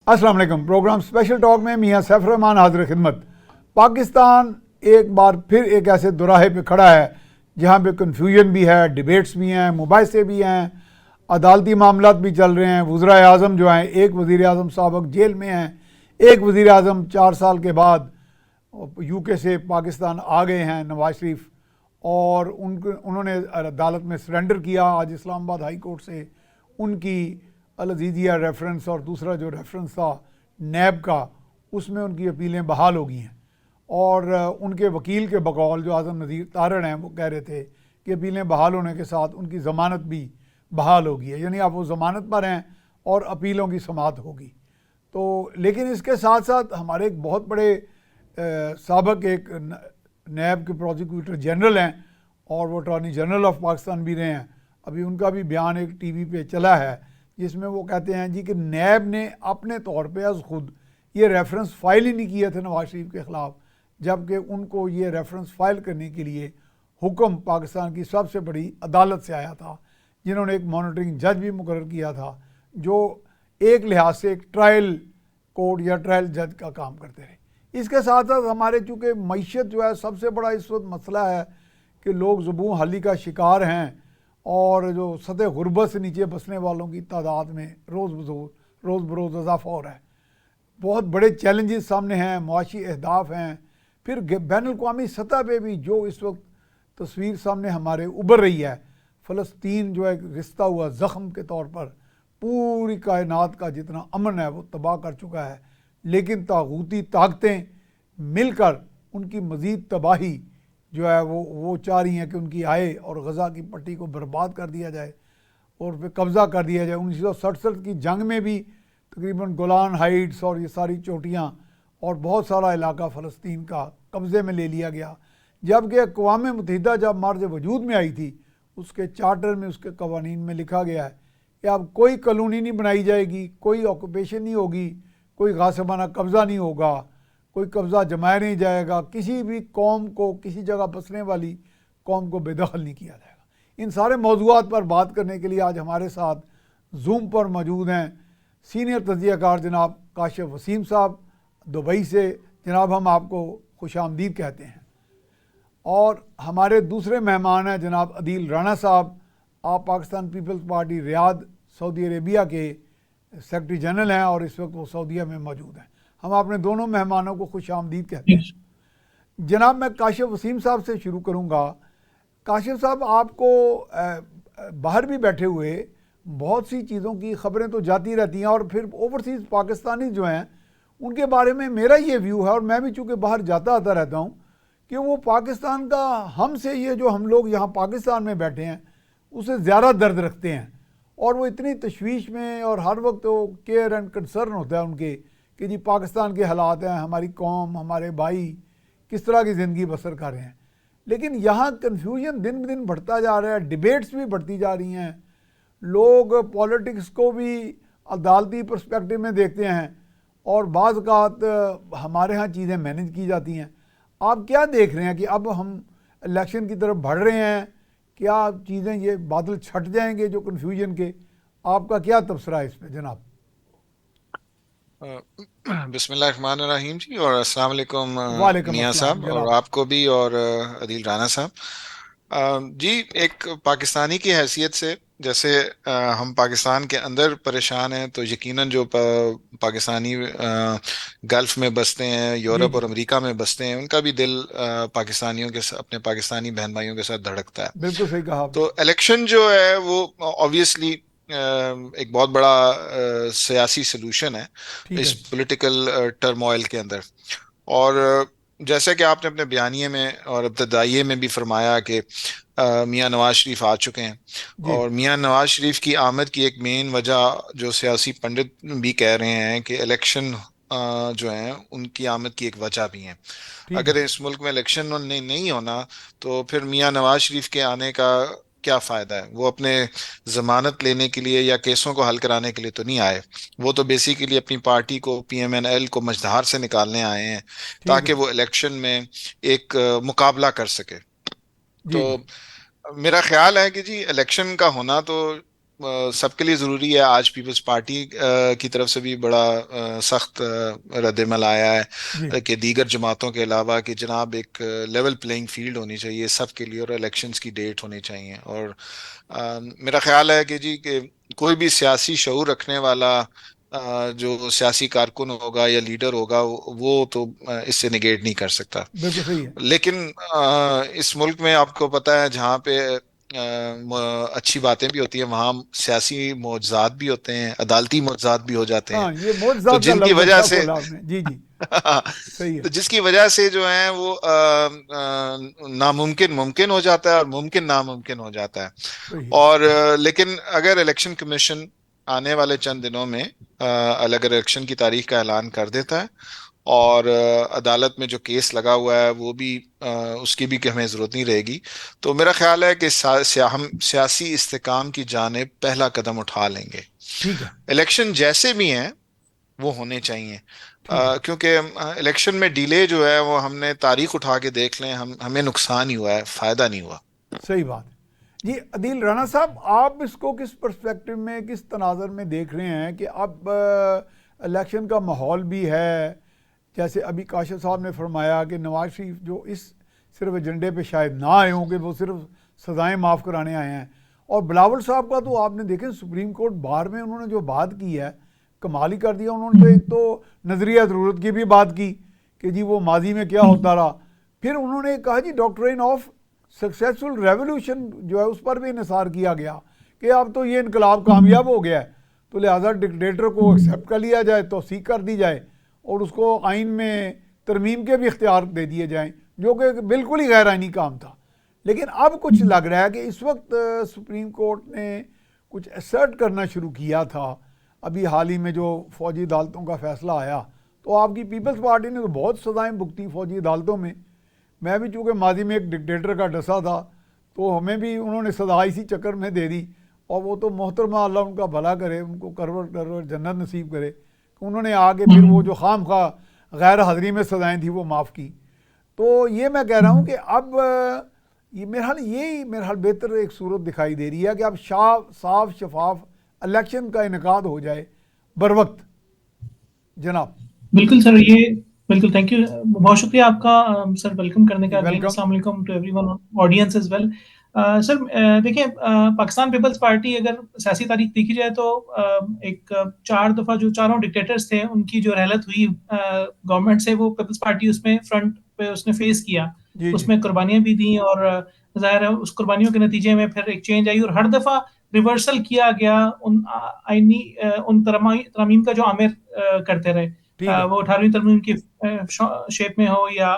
अस्सलाम वालेकुम। Programme special talk में मियां सैफ रहमान हाजिर खिदमत। पाकिस्तान एक बार फिर एक ऐसे दुराहे पे खड़ा है जहाँ पे कन्फ्यूजन भी है, डिबेट्स भी हैं, मुबाहिसे भी हैं, अदालती मामलात भी चल रहे हैं। वज़ीर आज़म जो हैं, एक वज़ीर आज़म साबिक़ जेल में हैं, एक वज़ीर आज़म 4 साल के बाद यूके से पाकिस्तान आ गए हैं, नवाज शरीफ, और उन्होंने अदालत में सरेंडर किया आज इस्लामाबाद हाई कोर्ट से। उनकी अल अज़ीज़िया रेफरेंस और दूसरा जो रेफरेंस था नैब का, उसमें उनकी अपीलें बहाल हो गई हैं। और उनके वकील के बकौल जो आज़म नज़ीर तारण हैं, वो कह रहे थे कि अपीलें बहाल होने के साथ उनकी ज़मानत भी बहाल होगी है, यानी आप वो ज़मानत पर हैं और अपीलों की समाअत होगी। तो लेकिन इसके साथ साथ हमारे एक बहुत बड़े साबिक़ एक नैब के प्रोसिक्यूटर जनरल हैं और वो अटॉर्नी जनरल ऑफ पाकिस्तान भी रहे हैं। अभी उनका भी बयान एक टीवी पे चला है जिसमें वो कहते हैं जी कि नैब ने अपने तौर पे अज़ खुद ये रेफरेंस फ़ाइल ही नहीं किए थे नवाज शरीफ के ख़िलाफ़, जबकि उनको ये रेफरेंस फ़ाइल करने के लिए हुक्म पाकिस्तान की सबसे बड़ी अदालत से आया था, जिन्होंने एक मॉनिटरिंग जज भी मुकर्रर किया था, जो एक लिहाज से एक ट्रायल कोर्ट या ट्रायल जज का काम करते रहे। इसके साथ साथ हमारे चूँकि मईशत जो है सबसे बड़ा इस वक्त मसला है कि लोग ज़ुबून हाली का शिकार हैं और जो सतह गुर्बत से नीचे बसने वालों की तादाद में रोज़ बरोज़ इजाफा हो रहा है। बहुत बड़े चैलेंजेस सामने हैं, मुआशी अहदाफ हैं, फिर बैनुल-अक़वामी सतह पे भी जो इस वक्त तस्वीर सामने हमारे उभर रही है, फ़लस्तीन जो एक रिश्ता हुआ ज़ख़्म के तौर पर पूरी कायनात का जितना अमन है वो तबाह कर चुका है। लेकिन तागूती ताकतें मिलकर उनकी मज़ीद तबाही जो है वो चाह रही हैं कि उनकी आए और गज़ा की पट्टी को बर्बाद कर दिया जाए और फिर कब्ज़ा कर दिया जाए। 1967 की जंग में भी तकरीबन गोलान हाइट्स और ये सारी चोटियाँ और बहुत सारा इलाका फ़लस्तीन का कब्ज़े में ले लिया गया, जबकि अक़वाम मुत्तहिदा जब मार्ज वजूद में आई थी उसके चार्टर में, उसके कवानीन में लिखा गया है कि अब कोई कॉलोनी नहीं बनाई जाएगी, कोई ऑक्यूपेशन नहीं होगी, कोई गासिबाना कब्ज़ा नहीं होगा, कोई कब्ज़ा जमाया नहीं जाएगा, किसी भी कौम को, किसी जगह बसने वाली कौम को बेदखल नहीं किया जाएगा। इन सारे मौज़ूआत पर बात करने के लिए आज हमारे साथ जूम पर मौजूद हैं सीनियर तज्ज़ियाकार जनाब काशिफ़ वसीम साहब दुबई से। जनाब, हम आपको खुशामदीद कहते हैं। और हमारे दूसरे मेहमान हैं जनाब अदील राना साहब, आप Pakistan Peoples Party Riyadh Saudi Arabia के सेक्रेटरी जनरल हैं और इस वक्त वो सऊदीया में मौजूद हैं। हम अपने दोनों मेहमानों को खुशामदीद कहते हैं। जनाब, मैं काशिफ़ वसीम साहब से शुरू करूँगा। काशिफ़ साहब, आपको बाहर भी बैठे हुए बहुत सी चीज़ों की ख़बरें तो जाती रहती हैं और फिर ओवरसीज़ पाकिस्तानी जो हैं उनके बारे में मेरा ये व्यू है, और मैं भी चूँकि बाहर जाता आता रहता हूँ, कि वो पाकिस्तान का हमसे ये जो हम लोग यहाँ पाकिस्तान में बैठे हैं उससे ज़्यादा दर्द रखते हैं, और वो इतनी तशवीश में और हर वक्त वो केयर एंड कंसर्न होता है उनके कि जी पाकिस्तान के हालात हैं, हमारी कौम, हमारे भाई किस तरह की ज़िंदगी बसर कर रहे हैं। लेकिन यहाँ कन्फ्यूजन दिन ब दिन बढ़ता जा रहा है, डिबेट्स भी बढ़ती जा रही हैं, लोग पॉलिटिक्स को भी अदालती पर्सपेक्टिव में देखते हैं और बाज़ औक़ात हमारे यहाँ चीज़ें मैनेज की जाती हैं। आप क्या देख रहे हैं कि अब हम इलेक्शन की तरफ बढ़ रहे हैं, क्या चीज़ें ये बादल छट जाएंगे जो कन्फ्यूजन के? आपका क्या तबसरा है इस पर जनाब? बिस्मिल्लाहिर्रहमानिर्रहीम जी, और अस्सलाम वालेकुम वालेकुम मियां अस्सलाम साहब, और जनाब। आपको भी, और अदील राना साहब। जी, एक पाकिस्तानी की हैसियत से, जैसे हम पाकिस्तान के अंदर परेशान हैं, तो यकीनन जो पाकिस्तानी गल्फ़ में बसते हैं, जी यूरोप जी, और अमेरिका में बसते हैं, उनका भी दिल पाकिस्तानियों के अपने पाकिस्तानी बहन भाइयों के साथ धड़कता है। बिल्कुल सही कहा आपने। तो इलेक्शन जो है वो ऑब्वियसली एक बहुत बड़ा सियासी सलूशन है ठीक इस है जी। पॉलिटिकल टर्मोइल के अंदर। और जैसे कि आपने अपने बयानिए में और इब्तदाइये में भी फरमाया कि मियां नवाज शरीफ आ चुके हैं, जी और मियां नवाज शरीफ की आमद की एक मेन वजह जो सियासी पंडित भी कह रहे हैं कि इलेक्शन जो है उनकी आमद की एक वजह भी है। ठीक अगर है। इस मुल्क में इलेक्शन नहीं होना तो फिर मियां नवाज शरीफ के आने का क्या फायदा है? वो अपने जमानत लेने के लिए या केसों को हल कराने के लिए तो नहीं आए। वो तो बेसिकली अपनी पार्टी को, पीएमएनएल को मझधार से निकालने आए हैं ठीक ताकि है वो इलेक्शन में एक मुकाबला कर सके। जी तो जी। मेरा ख्याल है कि जी इलेक्शन का होना तो सबके लिए ज़रूरी है। आज पीपल्स पार्टी की तरफ से भी बड़ा सख्त रद्दमल आया है जी कि दीगर जमातों के अलावा कि जनाब एक लेवल प्लेइंग फील्ड होनी चाहिए सबके लिए, और इलेक्शंस की डेट होनी चाहिए। और मेरा ख्याल है कि जी कि कोई भी सियासी शऊर रखने वाला जो सियासी कारकुन होगा या लीडर होगा वो तो इससे निगेट नहीं कर सकता। बिल्कुल सही है। लेकिन इस मुल्क में आपको पता है जहाँ पे अच्छी बातें भी होती हैं वहाँ सियासी मुआवजात भी होते हैं, अदालती मुआवजात भी हो जाते हैं। हाँ, ये तो मोतज़ात का जिनकी लफ्ज़ वजह अच्छा से बोला आपने। जी जी, सही तो है। जिसकी वजह से जो है वो नामुमकिन मुमकिन हो जाता है और मुमकिन नामुमकिन हो जाता है। सही है। और लेकिन अगर इलेक्शन कमीशन आने वाले चंद दिनों में अलग इलेक्शन की तारीख का ऐलान कर देता है और अदालत में जो केस लगा हुआ है वो भी उसकी भी कि हमें जरूरत नहीं रहेगी, तो मेरा ख्याल है कि हम सियासी इस्तेकाम की जानिब पहला कदम उठा लेंगे। ठीक है। इलेक्शन जैसे भी हैं वो होने चाहिए, ठीक है। क्योंकि इलेक्शन में डिले जो है वो हमने तारीख उठा के देख लें, हमें नुकसान ही हुआ है, फायदा नहीं हुआ। सही बात है। जी अदील राना साहब, आप इसको किस पर्सपेक्टिव में, किस तनाज़र में देख रहे हैं कि अब इलेक्शन का माहौल भी है, जैसे अभी काशिफ साहब ने फरमाया कि नवाज शरीफ जो इस सिर्फ एजेंडे पे शायद ना आए हों कि वो सिर्फ सज़ाएं माफ़ कराने आए हैं, और बिलावल साहब का तो आपने देखें सुप्रीम कोर्ट बार में उन्होंने जो बात की है कमाल ही कर दिया उन्होंने। तो एक तो नज़रिया ज़रूरत की भी बात की कि जी वो माजी में क्या होता रहा, फिर उन्होंने कहा जी डॉक्ट्रिन ऑफ सक्सेसफुल रेवोल्यूशन जो है उस पर भी निसार किया गया कि अब तो ये इनकलाब कामयाब हो गया है, तो लिहाजा डिक्टेटर को एक्सेप्ट कर लिया जाए, तौसीक कर दी जाए और उसको आइन में तरमीम के भी इख्तियार दे दिए जाएं, जो कि बिल्कुल ही गैर आइनी काम था। लेकिन अब कुछ लग रहा है कि इस वक्त सुप्रीम कोर्ट ने कुछ असर्ट करना शुरू किया था। अभी हाल ही में जो फ़ौजी अदालतों का फ़ैसला आया, तो आपकी पीपल्स पार्टी ने तो बहुत सज़ाएँ भुगती फ़ौजी अदालतों में। मैं भी चूँकि माजी में एक डिक्टेटर का डसा था, तो हमें भी उन्होंने सज़ा इसी चक्कर में दे दी, और वो तो मोहतरमा अल्लाह उनका भला करे, उनको करवट करवट जन्नत नसीब करे, उन्होंने आगे फिर वो जो खाम खा गैर हाज़िरी में सज़ाएँ थी वो माफ़ की। तो ये मैं कह रहा हूँ कि अब ये मेरे हाल बेहतर एक सूरत दिखाई दे रही है कि अब साफ शफाफ इलेक्शन का इनकाद हो जाए बर वक्त। जनाब। बिल्कुल सर, ये बिल्कुल, थैंक यू, बहुत शुक्रिया आपका सर, वेलकम करने जी का अगेन। वेलकम। अस्सलाम वालेकुम to everyone audience as well. Sir देखिए, पाकिस्तान पीपल्स पार्टी अगर सियासी तारीख देखी जाए तो एक 4 दफा जो चारों डिक्टेटर्स थे उनकी जो रहलत हुई गवर्नमेंट से, वो पीपल्स पार्टी उसमें फ्रंट पे उसने फेस किया, जी जी उसमें कुर्बानियां भी दी, और जाहिर है उस कुर्बानियों के नतीजे में फिर एक चेंज आई, और हर दफा रिवर्सल किया गया उन आईनी उन तरमीम का जो आमिर करते रहे। ठीक है। वो 18वीं तरमीम की शेप में हो या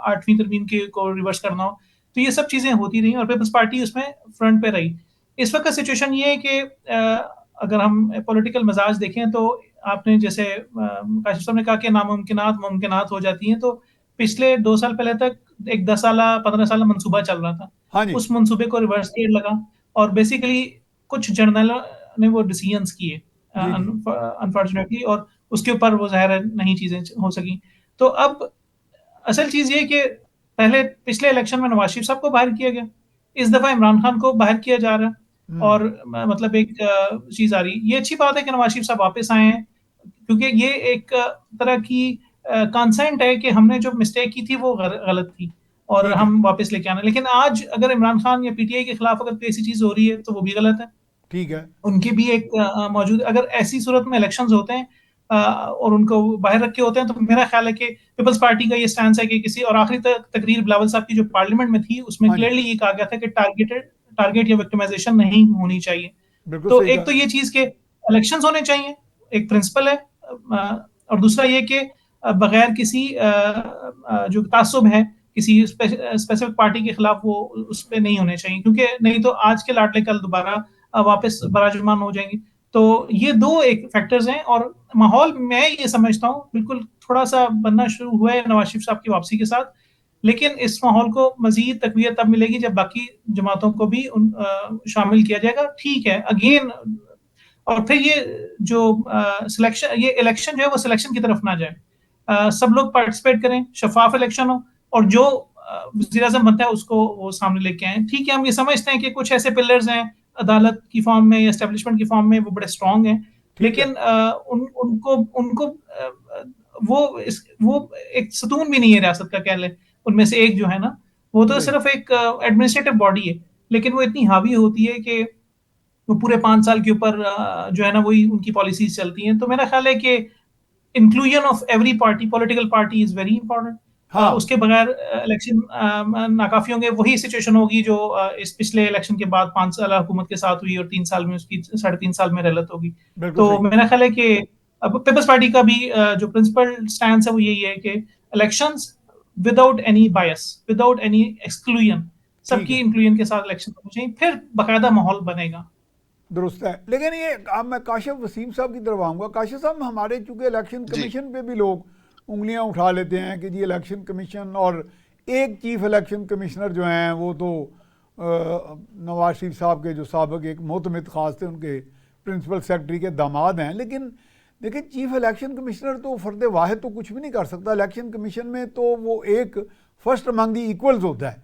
8वीं तरमीम की को रिवर्स करना हो, तो ये सब चीजें होती रही और पीपल्स पार्टी उसमें फ्रंट पे रही। इस वक्त का सिचुएशन ये है कि अगर हम पॉलिटिकल मिजाज देखें तो आपने जैसे काशिफ साहब ने कहा कि नामुमकिनात मुमकिनात हो जाती हैं, तो पिछले 2 साल पहले तक एक 10 साल 15 साल मंसूबा चल रहा था, हाँ जी। उस मंसूबे को रिवर्स किया लगा, और बेसिकली कुछ जर्नलों ने वो डिसीजंस किए जी जी। अनफॉर्चुनेटली, और उसके ऊपर वो ज़ाहिर है नई चीजें हो सकी। तो अब असल चीज ये कि पहले पिछले इलेक्शन में नवाज शरीफ साहब को बाहर किया गया, इस दफा इमरान खान को बाहर किया जा रहा है, और मतलब एक चीज आ रही, ये अच्छी बात है कि नवाज शरीफ साहब वापस आए हैं, क्योंकि ये एक तरह की कंसेंट है कि हमने जो मिस्टेक की थी वो गलत थी, और ठीक है। हम वापस लेके आना। लेकिन आज अगर इमरान खान या पीटीआई के खिलाफ अगर कोई ऐसी चीज हो रही है तो वो भी गलत है। ठीक है। उनकी भी एक मौजूद, अगर ऐसी सूरत में इलेक्शंस होते हैं और उनको बाहर रखे होते हैं, तो मेरा ख्याल है कि पीपल्स पार्टी का ये स्टैंड है कि किसी, और आखिरी तकरीर बिलावल साहब की जो पार्लियामेंट में थी उसमें हाँ जी। क्लियरली ये कहा गया था कि टारगेट या विक्टिमाइजेशन नहीं होनी चाहिए। बिल्कुल तो सही एक कहा। तो ये चीज के इलेक्शंस होने चाहिए, एक प्रिंसिपल है, और दूसरा ये कि बगैर किसी जो तासुब है किसी स्पेसिफिक पार्टी के खिलाफ वो उस पर नहीं होने चाहिए, क्योंकि नहीं तो आज के लाडले कल दोबारा वापस बराजमान हो जाएंगे। तो ये दो एक फैक्टर्स हैं, और माहौल मैं ये समझता हूँ बिल्कुल थोड़ा सा बनना शुरू हुआ है नवाज शरीफ साहब की वापसी के साथ, लेकिन इस माहौल को मजीद तकवीत तब मिलेगी जब बाकी जमातों को भी शामिल किया जाएगा। ठीक है, अगेन, और फिर ये जो सिलेक्शन, ये इलेक्शन जो है वो सिलेक्शन की तरफ ना जाए, सब लोग पार्टिसिपेट करें, शफाफ इलेक्शन हो, और जो वज़ीर आज़म बनता है उसको वो सामने लेके आए। ठीक है, हम ये समझते हैं कि कुछ ऐसे पिलर्स हैं अदालत की फॉर्म में या एस्टेब्लिशमेंट की फॉर्म में वो बड़े स्ट्रांग हैं, ठीक है। लेकिन उनको उनको वो एक सतून भी नहीं है रियासत का, कह ले उनमें से एक जो है ना, वो तो सही। सिर्फ एक एडमिनिस्ट्रेटिव बॉडी है, लेकिन वो इतनी हावी होती है कि वो पूरे 5 साल के ऊपर जो है ना वही उनकी पॉलिसीज चलती हैं। तो मेरा ख्याल है कि inclusion of every party, political party is very important. हाँ उसके बगैर इलेक्शन नाकाफी होंगे। वही सिचुएशन होगी जो इस पिछले इलेक्शन के बाद 5 साल हुकूमत के साथ हुई और 3 साल में उसकी 3.5 साल में रैलत होगी। बिल्कुल तो सही। मेरा ख्याल है कि अब पीपल्स पार्टी का भी जो प्रिंसिपल स्टैंड है वो यही है कि इलेक्शंस विदाउट एनी बायस, विदाउट एनी एक्सक्लूजन, ठीक सबकी है, इंक्लूजन के साथ इलेक्शन होने चाहिए, फिर बाकायदा माहौल बनेगा। दुरुस्त है। लेकिन ये अब मैं काशिफ वसीम साहब की तरफ आऊँगा। काशिफ साहब, हमारे चूँकि इलेक्शन जी कमीशन पे भी लोग उंगलियां उठा लेते हैं कि जी इलेक्शन कमीशन और एक चीफ इलेक्शन कमिश्नर जो हैं वो तो नवाज शरीफ साहब के जो साबिक एक मोतमिद ख़ास थे, उनके प्रिंसिपल सेक्रेटरी के दामाद हैं। लेकिन देखिए, चीफ इलेक्शन कमिश्नर तो फ़र्द वाहिद तो कुछ भी नहीं कर सकता। इलेक्शन कमीशन में तो वो एक फर्स्ट अमंग दी इक्वल्स होता है,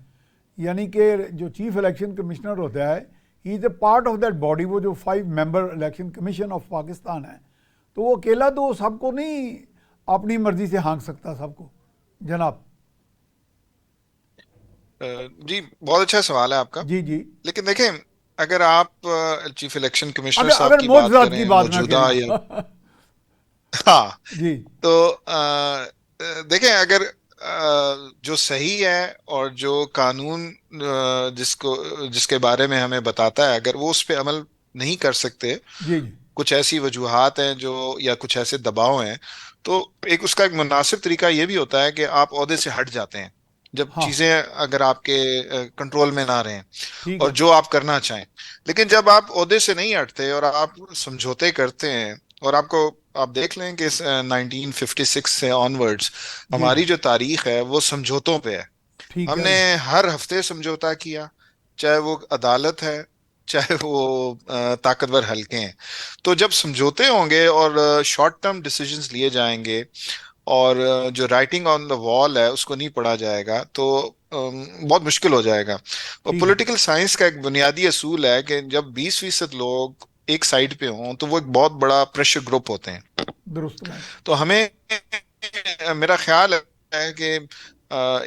यानी कि जो चीफ इलेक्शन कमिश्नर होता है, he is a part of that body. वो जो 5 member election commission of Pakistan है, तो वो अकेला तो सबको नहीं अपनी मर्जी से हाँक सकता सबको। जनाब जी, बहुत अच्छा सवाल है आपका। जी जी। लेकिन देखें, अगर आप चीफ इलेक्शन कमिश्नर अगर साहब अगर की बात मौजूदात की करें बात ना मौजूदा या करें हाँ, जी तो देखें, अगर जो सही है और जो कानून जिसके बारे में हमें बताता है, अगर वो उस पर अमल नहीं कर सकते, जी जी। कुछ ऐसी वजूहात हैं जो, या कुछ ऐसे दबाव हैं, तो एक उसका एक मुनासिब तरीका ये भी होता है कि आप ओहदे से हट जाते हैं जब हाँ चीजें अगर आपके कंट्रोल में ना रहें ठीक और है। जो आप करना चाहें। लेकिन जब आप ओहदे से नहीं हटते और आप समझौते करते हैं, और आप देख लें कि 1956 से ऑनवर्ड्स जी जी। हमारी जो तारीख है वो समझौतों पे है। ठीक है। हमने हर हफ्ते समझौता किया, चाहे वो अदालत है, चाहे वो ताकतवर हलके हैं। तो जब समझौते होंगे और शॉर्ट टर्म डिसीजंस लिए जाएंगे और जो राइटिंग ऑन द वॉल है उसको नहीं पढ़ा जाएगा, तो बहुत मुश्किल हो जाएगा। और ठीक है। पॉलिटिकल साइंस का एक बुनियादी असूल है कि जब 20% लोग एक साइड पे हों तो वो एक बहुत बड़ा प्रेशर ग्रुप होते हैं। दुरुस्त बात। तो हमें, मेरा ख्याल है कि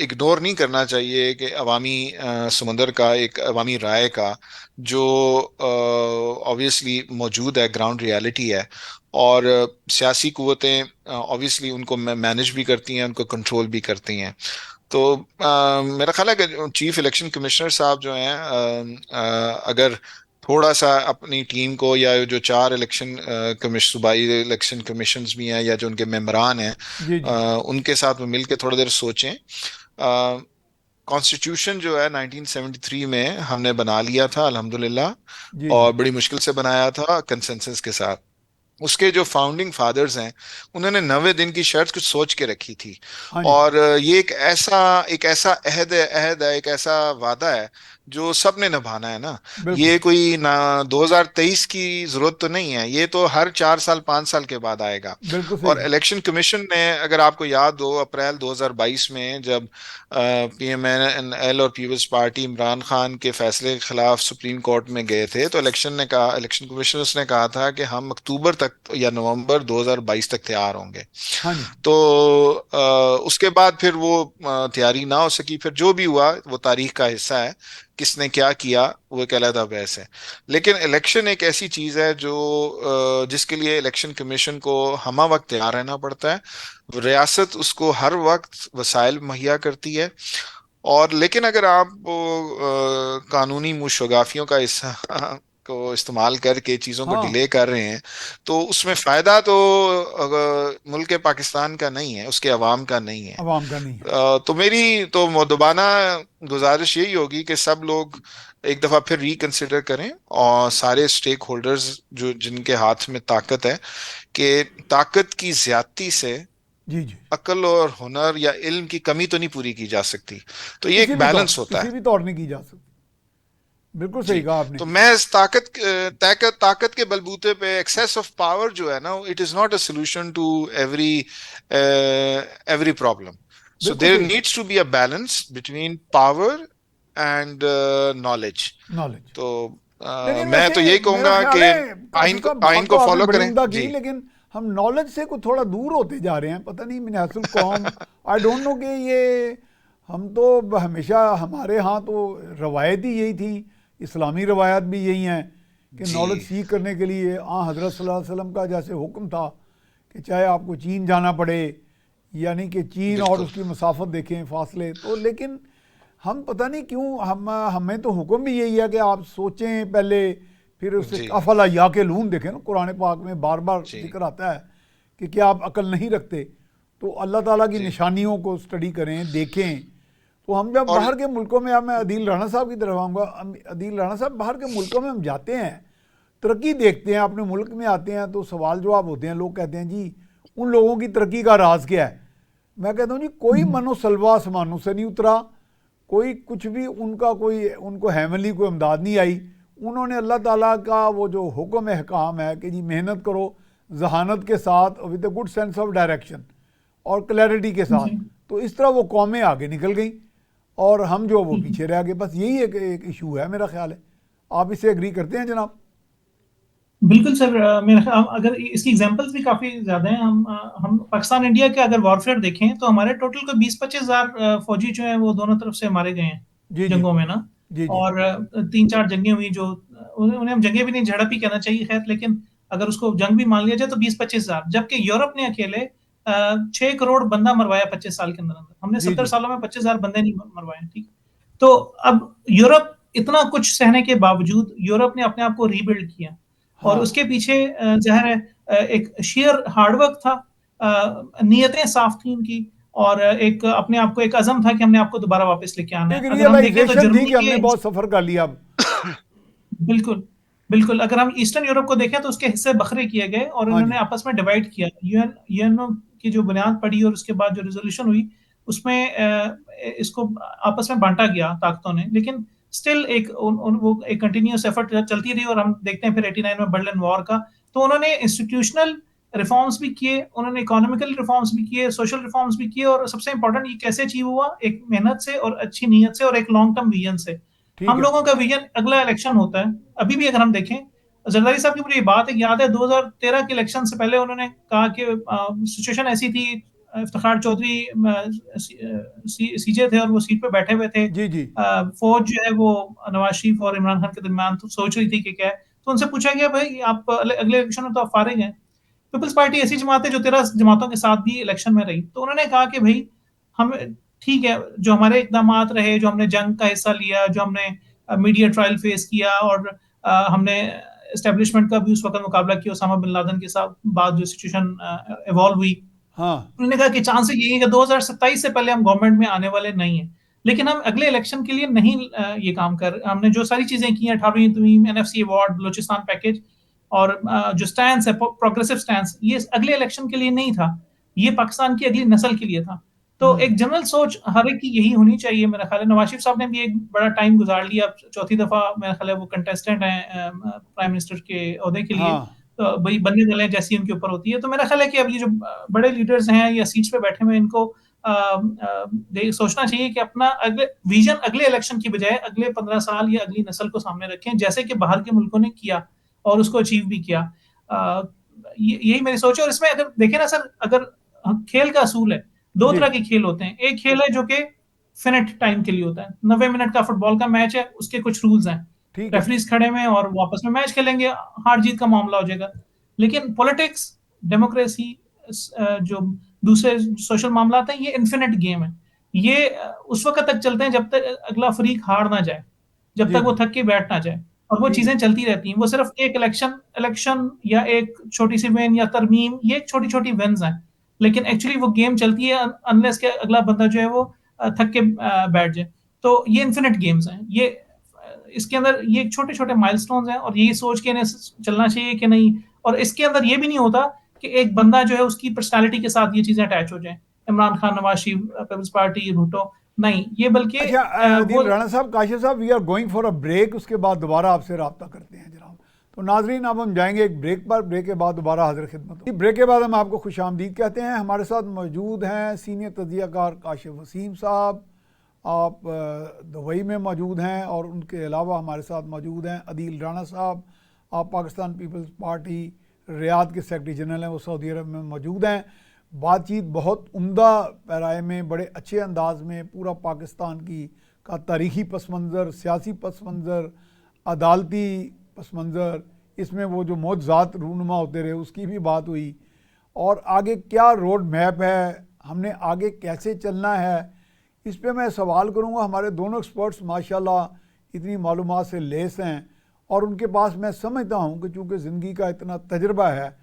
इग्नोर नहीं करना चाहिए कि अवामी समंदर का, एक अवामी राय का, जो ऑब्वियसली मौजूद है, ग्राउंड रियलिटी है। और सियासी कुव्वतें ऑब्वियसली उनको मैनेज भी करती हैं, उनको कंट्रोल भी करती हैं। तो मेरा ख्याल है कि चीफ इलेक्शन कमिश्नर साहब जो हैं, अगर थोड़ा सा अपनी टीम को, या जो 4 इलेक्शन कमीशन, सूबाई इलेक्शन कमीशंस भी हैं, या जो उनके मेंबरान हैं, जी जी उनके साथ में मिलकर थोड़ा देर सोचें। कॉन्स्टिट्यूशन जो है 1973 में हमने बना लिया था अल्हम्दुलिल्लाह, जी जी। और बड़ी मुश्किल से बनाया था कंसेंसस के साथ। उसके जो फाउंडिंग फादर्स हैं, उन्होंने 90 दिन की शर्त कुछ सोच के रखी थी। हाँ जी। और ये एक ऐसा अहद है, एक ऐसा वादा है जो सबने निभाना है ना। बिल्कुल ये कोई ना 2023 की जरूरत तो नहीं है, ये तो हर 4 साल 5 साल के बाद आएगा। बिल्कुल सही और कहा। इलेक्शन कमीशन ने, अगर आपको याद हो, अप्रैल 2022 में जब पीएमएनएल और पीपल्स पार्टी इमरान खान के फैसले के खिलाफ सुप्रीम कोर्ट में गए थे, तो इलेक्शन कमिश्नर्स ने कहा था कि हम अक्टूबर तक या नवंबर 2022 तक तैयार होंगे। हाँ जी। तो उसके बाद फिर वो तैयारी ना हो सकी। फिर जो भी हुआ वो तारीख का हिस्सा है, किसने क्या किया वो एक अलग बहस है। लेकिन इलेक्शन एक ऐसी चीज है जो जिसके लिए इलेक्शन कमीशन को हमा वक्त तैयार रहना पड़ता है। रियासत उसको हर वक्त वसाइल मुहैया करती है। और लेकिन अगर आप कानूनी मुशगाफियों का हिस्सा को इस्तेमाल करके चीज़ों को हाँ, डिले कर रहे हैं, तो उसमें फ़ायदा तो मुल्क पाकिस्तान का नहीं है, उसके अवाम का नहीं है। आवाम का नहीं है। तो मेरी तो मुद्दबाना गुजारिश यही होगी कि सब लोग एक दफ़ा फिर रिकंसिडर करें, और सारे स्टेक होल्डर्स जो जिनके हाथ में ताकत है, कि ताकत की ज्यादती से जी जी। अकल और हुनर या इल्म की कमी तो नहीं पूरी की जा सकती। तो ये एक बैलेंस होता किसी है। भी तौर नहीं की जा सकती। बिल्कुल जी, सही कहा आपने। तो मैं इस ताकत के बलबूते पे, एक्सेस ऑफ पावर जो है ना, it is not a solution to every every problem. So बिल्कुल देयर सही कहा। Needs to be a balance between power and knowledge. Knowledge. तो लेकिन मैं तो वैसे यही मेरा कहूंगा ख्याल कि है आइन काशिफ को साहब आइन बात को तो आपने फॉलो बड़ी करें उम्दा की, जी। लेकिन हम नॉलेज से कुछ थोड़ा दूर होते जा रहे हैं, पता नहीं मिनहासुल कौम, आई डोंट नो कि ये हम तो हमेशा हमारे यहाँ तो रवायत ही यही थी, इस्लामी रवायत भी यही हैं कि जी नॉलेज सीख करने के लिए हज़रत सल्लल्लाहु अलैहि वसल्लम का जैसे हुक्म था कि चाहे आपको चीन जाना पड़े, यानी कि चीन और बिल्कुल उसकी मसाफत देखें, फासले तो, लेकिन हम पता नहीं क्यों हमें तो हुक्म भी यही है कि आप सोचें पहले, फिर उससे जी अफला या के लून देखें ना, कुरान पाक में बार बार जी जिक्र आता है कि क्या आप अकल नहीं रखते, तो अल्लाह ताला की जी। निशानियों को स्टडी करें, देखें। तो हम जब और बाहर के मुल्कों में, अब मैं अदील राणा साहब की तरफ आऊँगा, अदील राणा साहब बाहर के मुल्कों में हम जाते हैं, तरक्की देखते हैं, अपने मुल्क में आते हैं तो सवाल जवाब होते हैं, लोग कहते हैं जी उन लोगों की तरक्की का राज क्या है। मैं कहता हूँ जी कोई मनोसलवा आसमानों से नहीं उतरा, कोई कुछ भी उनका कोई उनको हैमली कोई इमदाद नहीं आई। उन्होंने अल्लाह ताला का वो जो हुक्म अहकाम है कि जी मेहनत करो जहानत के साथ with a good sense of direction और क्लैरिटी के साथ, जी तो इस तरह वो कौमें आगे निकल गई और हम जो वो पीछे रह गए। बस यही एक इशू है मेरा ख्याल है। आप इससे एग्री करते हैं जनाब? बिल्कुल सर, मेरा अगर इसकी एग्जांपल्स भी काफी ज्यादा हैं। हम पाकिस्तान इंडिया के अगर वॉरफेयर देखें तो हमारे टोटल को 20-25 हजार फौजी जो हैं वो दोनों तरफ से मारे गए हैं जी जी जंगों में ना। जी जी और 3-4 जंगें हुई जो उन्हें हम जंगें भी नहीं, झड़प ही कहना चाहिए खैर, लेकिन अगर उसको जंग भी मान लिया जाए तो 20-25 हजार, जबकि यूरोप ने अकेले 6 करोड़ बंदा मरवाया 25 साल के अंदर अंदर। हमने जी 70 जी सालों में 25 हजार बंदे नहीं मरवाए, ठीक। तो अब यूरोप इतना कुछ सहने के बावजूद यूरोप ने अपने आप को रीबिल्ड किया, और हाँ। उसके पीछे ज़ाहिर है एक शेयर हार्डवर्क था, नीयतें साफ थी उनकी, और एक अपने आप को एक अज़म था कि हमने आपको दोबारा वापस लेके आना एक है। अगर हम देखें तो रियलाइजेशन थी जर्मनी कि हमने के, बहुत सफ़र कर लिया अब। बिल्कुल, बिल्कुल, अगर हम ईस्टर्न यूरोप को देखें तो उसके हिस्से बखरे किए गए और हाँ इन्होंने जी आपस में डिवाइड किया। यूएनओ की जो बुनियाद पड़ी और उसके बाद जो रिजोल्यूशन हुई उसमें इसको आपस में बांटा गया ताकतों ने, लेकिन स्टिल एक वो एक कंटिन्यूअस एफर्ट चलती रही, और हम देखते हैं फिर 89 में बर्लिन वॉर का। तो उन्होंने इंस्टीट्यूशनल रिफॉर्म्स भी किए, उन्होंने इकोनॉमिकल रिफॉर्म्स भी किए, सोशल रिफॉर्म्स भी किए, और सबसे इंपॉर्टेंट ये कैसे अचीव हुआ, एक मेहनत से और अच्छी नीयत से और एक लॉन्ग टर्म विजन से। ठीक हम है। लोगों का विजन अगला इलेक्शन होता है। अभी भी अगर हम देखें, जरदारी साहब की मुझे ये बात है याद है, 2013 के इलेक्शन से पहले उन्होंने कहा कि सिचुएशन ऐसी थी, इफ्तिखार चौधरी सीजे थे और वो सीट पे बैठे हुए थे। जी जी फौज जो है वो नवाज शरीफ और इमरान खान के दरमियान तो सोच रही थी कि क्या है। तो उनसे पूछा गया भाई आप अगले इलेक्शन में तो आप फारिग हैं, पीपल्स पार्टी ऐसी जमात है जो 13 जमातों के साथ भी इलेक्शन में रही। तो उन्होंने कहा कि भाई हम, ठीक है, जो हमारे इकदाम रहे, जो हमने जंग का हिस्सा लिया, जो हमने मीडिया ट्रायल फेस किया, और हमने एस्टेब्लिशमेंट का भी उस वक्त मुकाबला किया ओसामा बिन लादेन के साथ, बाद जो सिचुएशन इवॉल्व हुई। हाँ उन्होंने कहा कि चांसेस यही है कि 2027 से पहले हम गवर्नमेंट में आने वाले नहीं है, लेकिन हम अगले इलेक्शन के लिए नहीं ये काम कर, हमने जो सारी चीजें की हैं, 18वीं तवीं एनएफसी अवार्ड, बलोचिस्तान पैकेज, और जो स्टैंड है प्रोग्रेसिव स्टैंड, ये अगले इलेक्शन के लिए नहीं था, ये पाकिस्तान की अगली नस्ल के लिए था। तो एक जनरल सोच हर एक की यही होनी चाहिए मेरा ख्याल है। नवाज शरीफ साहब ने भी एक बड़ा टाइम गुजार लिया, चौथी दफा मेरा ख्याल है वो कंटेस्टेंट हैं प्राइम मिनिस्टर के ओहदे के लिए। हाँ तो भाई बनने वाले जैसी उनके ऊपर होती है। तो मेरा ख्याल है कि अब ये जो बड़े लीडर्स हैं या सीट्स पे बैठे हुए हैं, इनको सोचना चाहिए कि अपना अगले विजन अगले इलेक्शन की बजाय अगले 15 साल या अगली नस्ल को सामने रखें, जैसे कि बाहर के मुल्कों ने किया और उसको अचीव भी किया। यही मेरी सोच है। और इसमें अगर देखें ना सर, अगर खेल का असूल है, दो जी तरह के खेल होते हैं। एक खेल है जो कि फिनिट टाइम के लिए होता है, 90 मिनट का फुटबॉल का मैच है, उसके कुछ रूल्स हैं, ठीक है। रेफरीज खड़े में और वो आपस में मैच खेलेंगे, हार जीत का मामला हो जाएगा। लेकिन पॉलिटिक्स, डेमोक्रेसी, जो दूसरे सोशल मामला हैं, ये इन्फिनिट गेम है। ये उस वक्त तक चलते हैं जब तक अगला फरीक हार ना जाए, जब जी तक वो जी थक के बैठ ना जाए, और वो ठीक है। चीजें चलती रहती हैं। वो सिर्फ एक इलेक्शन या एक छोटी सी विन या तरमीम, ये छोटी छोटी विन्स हैं, लेकिन एक्चुअली वो गेम चलती है अनलेस के अगला बंदा जो है वो थक के बैठ जाए। तो ये इन्फिनिट गेम्स हैं, ये इसके अंदर ये छोटे छोटे माइलस्टोन्स हैं, और यही सोच के इन्हें चलना चाहिए कि नहीं। और इसके अंदर ये भी नहीं होता कि एक बंदा जो है उसकी पर्सनालिटी के साथ ये चीजें अटैच हो जाए, इमरान खान, नवाज शरीफ, पीपल्स पार्टी, भुट्टो, नहीं, ये बल्कि अच्छा वो। दिल राणा साहब, काशिफ साहब, we are going for a break, उसके बाद दोबारा आपसे रब्ता करते हैं जनाब। तो नाजरीन अब हम जाएंगे एक ब्रेक पर, ब्रेक के बाद दोबारा हाजिर खिदमत। ब्रेक के बाद हम आपको खुश आमदीद कहते हैं। हमारे साथ मौजूद हैं सीनियर तज्जियाकार काशिफ वसीम साहब, आप दुबई में मौजूद हैं, और उनके अलावा हमारे साथ मौजूद हैं अदील राना साहब, आप पाकिस्तान पीपल्स पार्टी रियाद के सेक्रेटरी जनरल हैं, वो सऊदी अरब में मौजूद हैं। बातचीत बहुत उम्दा पैराए में, बड़े अच्छे अंदाज में पूरा पाकिस्तान की का तारीख़ी पस मंज़र, सियासी पस मंज़र, अदालती पस मंज़र, इसमें वो जो मौजज़ात रूनुमा होते रहे उसकी भी बात हुई, और आगे क्या रोड मैप है, हमने आगे कैसे चलना है, इस पे मैं सवाल करूँगा। हमारे दोनों एक्सपर्ट्स माशाल्लाह इतनी मालूमात से लेस हैं, और उनके पास मैं समझता हूँ कि चूँकि ज़िंदगी का इतना तजर्बा है,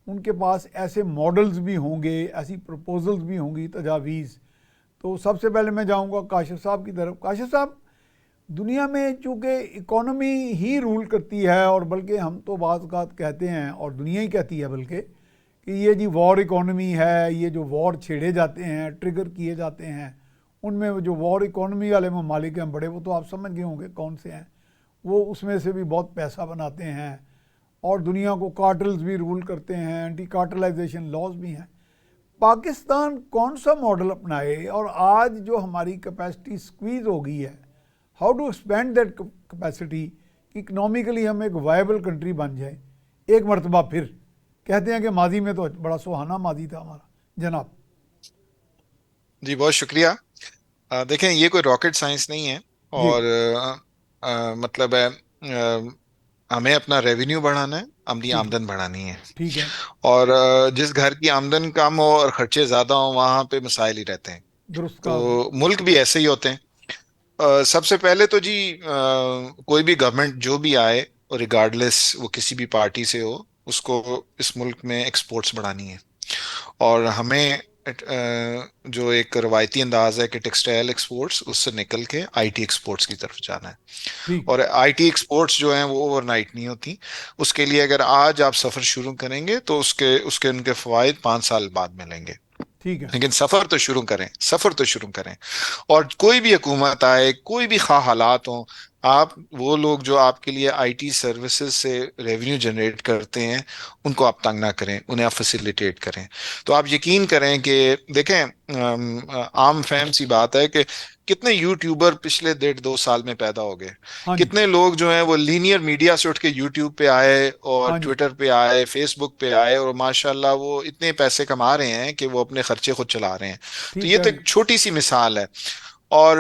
उनके पास ऐसे मॉडल्स भी होंगे, ऐसी प्रपोजल्स भी होंगी, तजावीज़। तो सबसे पहले मैं जाऊँगा काशिफ साहब की तरफ। काशिफ साहब, दुनिया में चूँकि इकॉनमी ही रूल करती है, और बल्कि हम तो बाज़ औक़ात कहते हैं, और दुनिया ही कहती है बल्कि, कि ये जी वॉर इकॉनमी है, ये जो वॉर छेड़े जाते हैं, ट्रिगर किए जाते हैं, उनमें जो वॉर इकॉनमी वाले ममालिक हैं बड़े, वो तो आप समझ गए होंगे कौन से हैं, वो उसमें से भी बहुत पैसा बनाते हैं, और दुनिया को कार्टल्स भी रूल करते हैं, एंटी कार्टलाइजेशन लॉज भी हैं। पाकिस्तान कौन सा मॉडल अपनाए, और आज जो हमारी कैपेसिटी स्क्वीज़ हो गई है, how to expand that capacity, economically हम एक वायबल कंट्री बन जाए एक मरतबा फिर। कहते हैं कि माजी में तो बड़ा सुहाना माजी था हमारा। जनाब जी, बहुत शुक्रिया। देखें, ये कोई रॉकेट साइंस नहीं है, जी, और मतलब है, हमें अपना रेवेन्यू बढ़ाना है, अपनी ठीक है, आमदन बढ़ानी है। ठीक है, और जिस घर की आमदन कम हो और खर्चे ज्यादा हो, वहां पे मसाइल ही रहते हैं। दुरुस्त कहा आपने। तो मुल्क भी ऐसे ही होते हैं। सबसे पहले तो जी, कोई भी गवर्नमेंट जो भी आए, और रिगार्डलेस वो किसी भी पार्टी से हो, उसको इस मुल्क में एक्सपोर्ट्स बढ़ानी है। और हमें जो एक रवायती अंदाज है कि टेक्सटाइल एक्सपोर्ट्स, उससे निकल के आईटी एक्सपोर्ट्स की तरफ जाना है। ठीक और आईटी एक्सपोर्ट्स जो हैं वो ओवरनाइट नहीं होती। उसके लिए अगर आज आप सफर शुरू करेंगे तो उसके उसके उनके फवायद 5 साल बाद मिलेंगे। ठीक है, लेकिन सफर तो शुरू करें, सफर तो शुरू करें। और कोई भी हुकूमत आए, कोई भी खा हालात हो, आप वो लोग जो आपके लिए आईटी सर्विसेज से रेवेन्यू जनरेट करते हैं, उनको आप तंग ना करें, उन्हें आप फैसिलिटेट करें। तो आप यकीन करें कि देखें, आम फहम सी बात है कि कितने यूट्यूबर पिछले 1.5-2 साल में पैदा हो गए। हाँ जी, कितने लोग जो हैं वो लीनियर मीडिया से उठ के यूट्यूब पे आए, और हाँ जी, ट्विटर पे आए, फेसबुक पे आए, और माशाल्लाह वो इतने पैसे कमा रहे हैं कि वो अपने खर्चे खुद चला रहे हैं। तो ठीक ये है तो जी, एक छोटी सी मिसाल है। और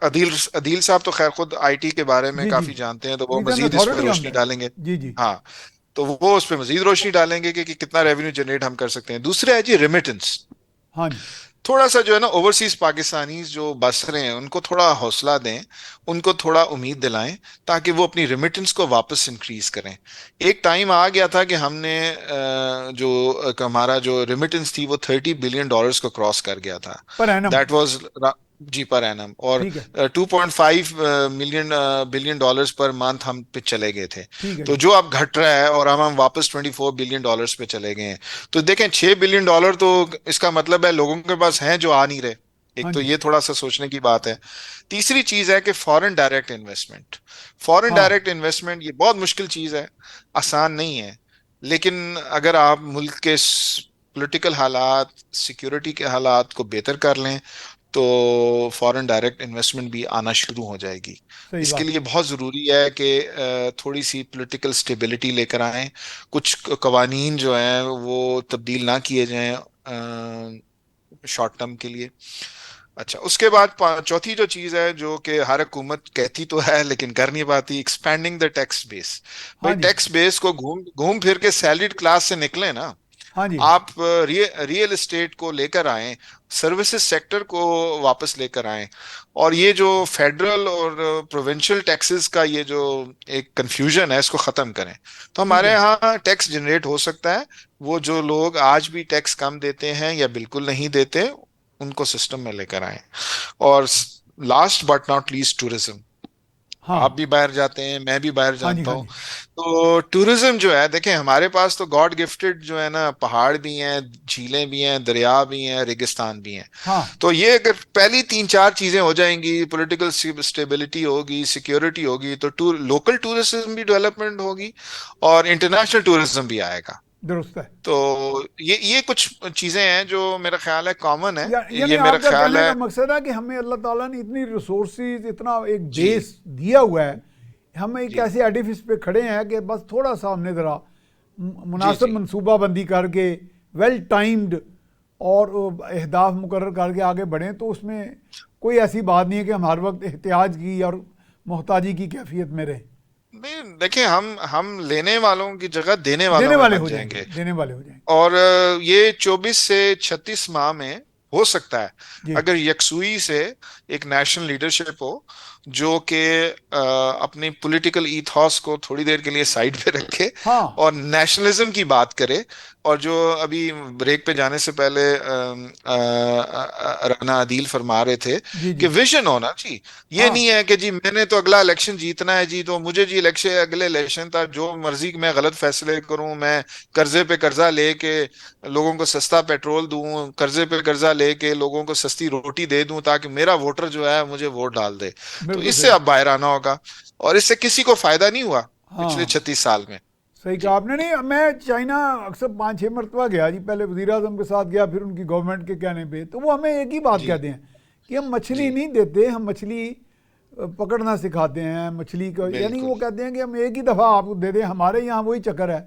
अदील अदील साहब तो खैर खुद आईटी के बारे में जी, जी, काफी जानते हैं, तो वो ही इज एन मजीद इस पर अथॉरिटी ऑन रोशनी दैट। डालेंगे। जी जी, हाँ, तो वो उस पर मजीद रोशनी डालेंगे कि कितना रेवेन्यू जनरेट हम कर सकते हैं। दूसरा है जी रेमिटेंस। हाँ जी, थोड़ा सा जो है ना, ओवरसीज पाकिस्तानी जो बस रहे हैं उनको थोड़ा हौसला दें, उनको थोड़ा उम्मीद दिलाएं, ताकि वो अपनी रेमिटेंस को वापस इंक्रीज करें। एक टाइम आ गया था कि हमने हमारा जो रेमिटेंस थी वो $30 बिलियन को क्रॉस कर गया था। Per annum, that was, ji, per annum. और ठीक है, 2.5 million billion dollars per month हम पे चले गए थे। ठीक है तो जी, जो अब घट रहा है, और हम वापस $24 बिलियन पे चले गए हैं। तो देखें, $6 बिलियन, तो इसका मतलब है लोगों के पास हैं जो आ नहीं रहे। एक हाँ तो जी, ये थोड़ा सा सोचने की बात है। तीसरी चीज है कि फॉरेन डायरेक्ट इन्वेस्टमेंट। फॉरेन हाँ, डायरेक्ट इन्वेस्टमेंट ये बहुत मुश्किल चीज है, आसान नहीं है। लेकिन अगर आप मुल्क के पॉलिटिकल हालात, सिक्योरिटी के हालात को बेहतर कर लें, तो फॉरेन डायरेक्ट इन्वेस्टमेंट भी आना शुरू हो जाएगी। सही इसके बात, लिए बहुत ज़रूरी है कि थोड़ी सी पॉलिटिकल स्टेबिलिटी लेकर आएं। कुछ कवानीन जो हैं वो तब्दील ना किए जाएं शॉर्ट टर्म के लिए। अच्छा, उसके बाद चौथी जो चीज़ है, जो कि हर हुकूमत कहती तो है लेकिन कर नहीं पाती, एक्सपैंडिंग द टैक्स बेस। भाई, हाँ जी, टैक्स बेस को घूम घूम फिर के सैलरीड क्लास से निकले ना। हाँ जी, आप रियल एस्टेट को लेकर आए, सर्विसेज सेक्टर को वापस लेकर आए, और ये जो फेडरल और प्रोविंशियल टैक्सेस का ये जो एक कंफ्यूजन है, इसको खत्म करें। तो ठीक हमारे है, यहाँ टैक्स जनरेट हो सकता है। वो जो लोग आज भी टैक्स कम देते हैं या बिल्कुल नहीं देते, उनको सिस्टम में लेकर आए। और last but not least, tourism. हाँ, आप भी बाहर जाते हैं, मैं भी बाहर हाँ जी, जानता हाँ हूँ। जी, तो टूरिज्म जो है, देखें, हमारे पास तो गॉड गिफ्टेड जो है ना, पहाड़ भी हैं, झीलें भी हैं, दरिया भी हैं, रेगिस्तान भी हैं। हाँ, तो ये अगर पहली 3-4 चीजें हो जाएंगी, पॉलिटिकल स्टेबिलिटी होगी, सिक्योरिटी होगी, तो लोकल टूरिज्म भी डेवलपमेंट होगी, और इंटरनेशनल टूरिज्म भी आएगा। दुरुस्त है। तो ये कुछ चीजें हैं जो मेरा ख्याल है कॉमन है। यानी ये मेरा आपका ख्याल कहने है। का मकसद है कि हमें अल्लाह ताला ने इतनी रिसोर्सेज, इतना एक जी बेस दिया हुआ है, हम एक जी ऐसे एडिफिस पे खड़े हैं कि बस थोड़ा सा हमने ज़रा जी मुनासिब जी मनसूबाबंदी करके, वेल टाइम्ड और अहदाफ मुकर्रर करके आगे बढ़ें, तो उसमें कोई ऐसी बात नहीं है कि हम हर वक्त एहतियाज की और मोहताजी की कैफियत में रहें। नहीं, देखिए हम लेने वालों की जगह देने वालों देने में वाले बन हो जाएंगे, जाएंगे। देने वाले हो जाएंगे। और ये 24 से 36 माह में हो सकता है जी अगर यकसुई से एक नेशनल लीडरशिप हो जो कि अपनी पॉलिटिकल ईथॉस को थोड़ी देर के लिए साइड पे रखे हाँ। और नेशनलिज्म की बात करे। और जो अभी ब्रेक पे जाने से पहले राना आदिल फरमा रहे थे जी कि जी। विजन होना चाहिए। ये नहीं हाँ है कि जी मैंने तो अगला इलेक्शन जीतना है जी, तो मुझे जी इलेक्शन अगले इलेक्शन था जो मर्जी मैं गलत फैसले करूं, मैं कर्जे पे कर्जा लेके लोगों को सस्ता पेट्रोल दूं, कर्जे पे कर्जा लेके लोगों को सस्ती रोटी दे दूं ताकि मेरा वोटर जो है मुझे वोट डाल दे। तो बिल्कुल इससे सही। अब बाहर आना होगा। और इससे किसी को फायदा नहीं हुआ पिछले हाँ 36 साल में। सही कहा जी आपने। नहीं, मैं चाइना अक्सर 5-6 मरतबा गया जी, पहले वज़ीर आज़म के साथ गया, फिर उनकी गवर्नमेंट के कहने पे, तो वो हमें एक ही बात जी कहते हैं कि हम मछली जी नहीं देते, हम मछली पकड़ना सिखाते हैं मछली को। यानी बिल्कुल। वो कहते हैं कि हम एक ही दफ़ा आपको दे दें। हमारे यहाँ वही चक्कर है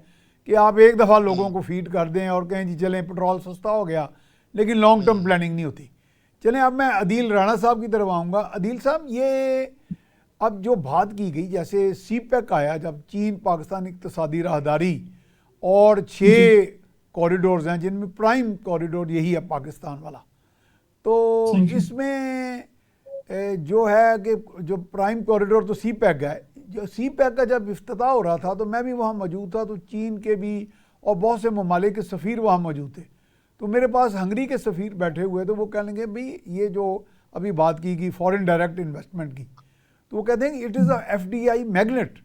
कि आप एक दफ़ा लोगों हम्म को फीड कर दें और कहें जी चलें पेट्रोल सस्ता हो गया, लेकिन लॉन्ग टर्म हम्म प्लानिंग नहीं होती। चलें, अब मैं अदील राणा साहब की तरफ आऊँगा। अदील साहब, ये अब जो बात की गई, जैसे सी पैक आया, जब चीन पाकिस्तान इक़्तिसादी राहदारी और जी 6 कॉरिडोर्स हैं जिनमें प्राइम कॉरिडोर यही है पाकिस्तान वाला, तो थैंक यू। इसमें जो है कि जो प्राइम कॉरिडोर तो सी पैक है, जो सी पैक का जब इफ्तिताह हो रहा था तो मैं भी वहाँ मौजूद था, तो चीन के भी और बहुत से ममालिक के सफ़ीर वहाँ मौजूद थे। तो मेरे पास हंगरी के सफ़ीर बैठे हुए, तो वो कह लेंगे भाई ये जो अभी बात की गई फॉरेन डायरेक्ट इन्वेस्टमेंट की, तो वो कहते हैं कि it is a FDI magnet,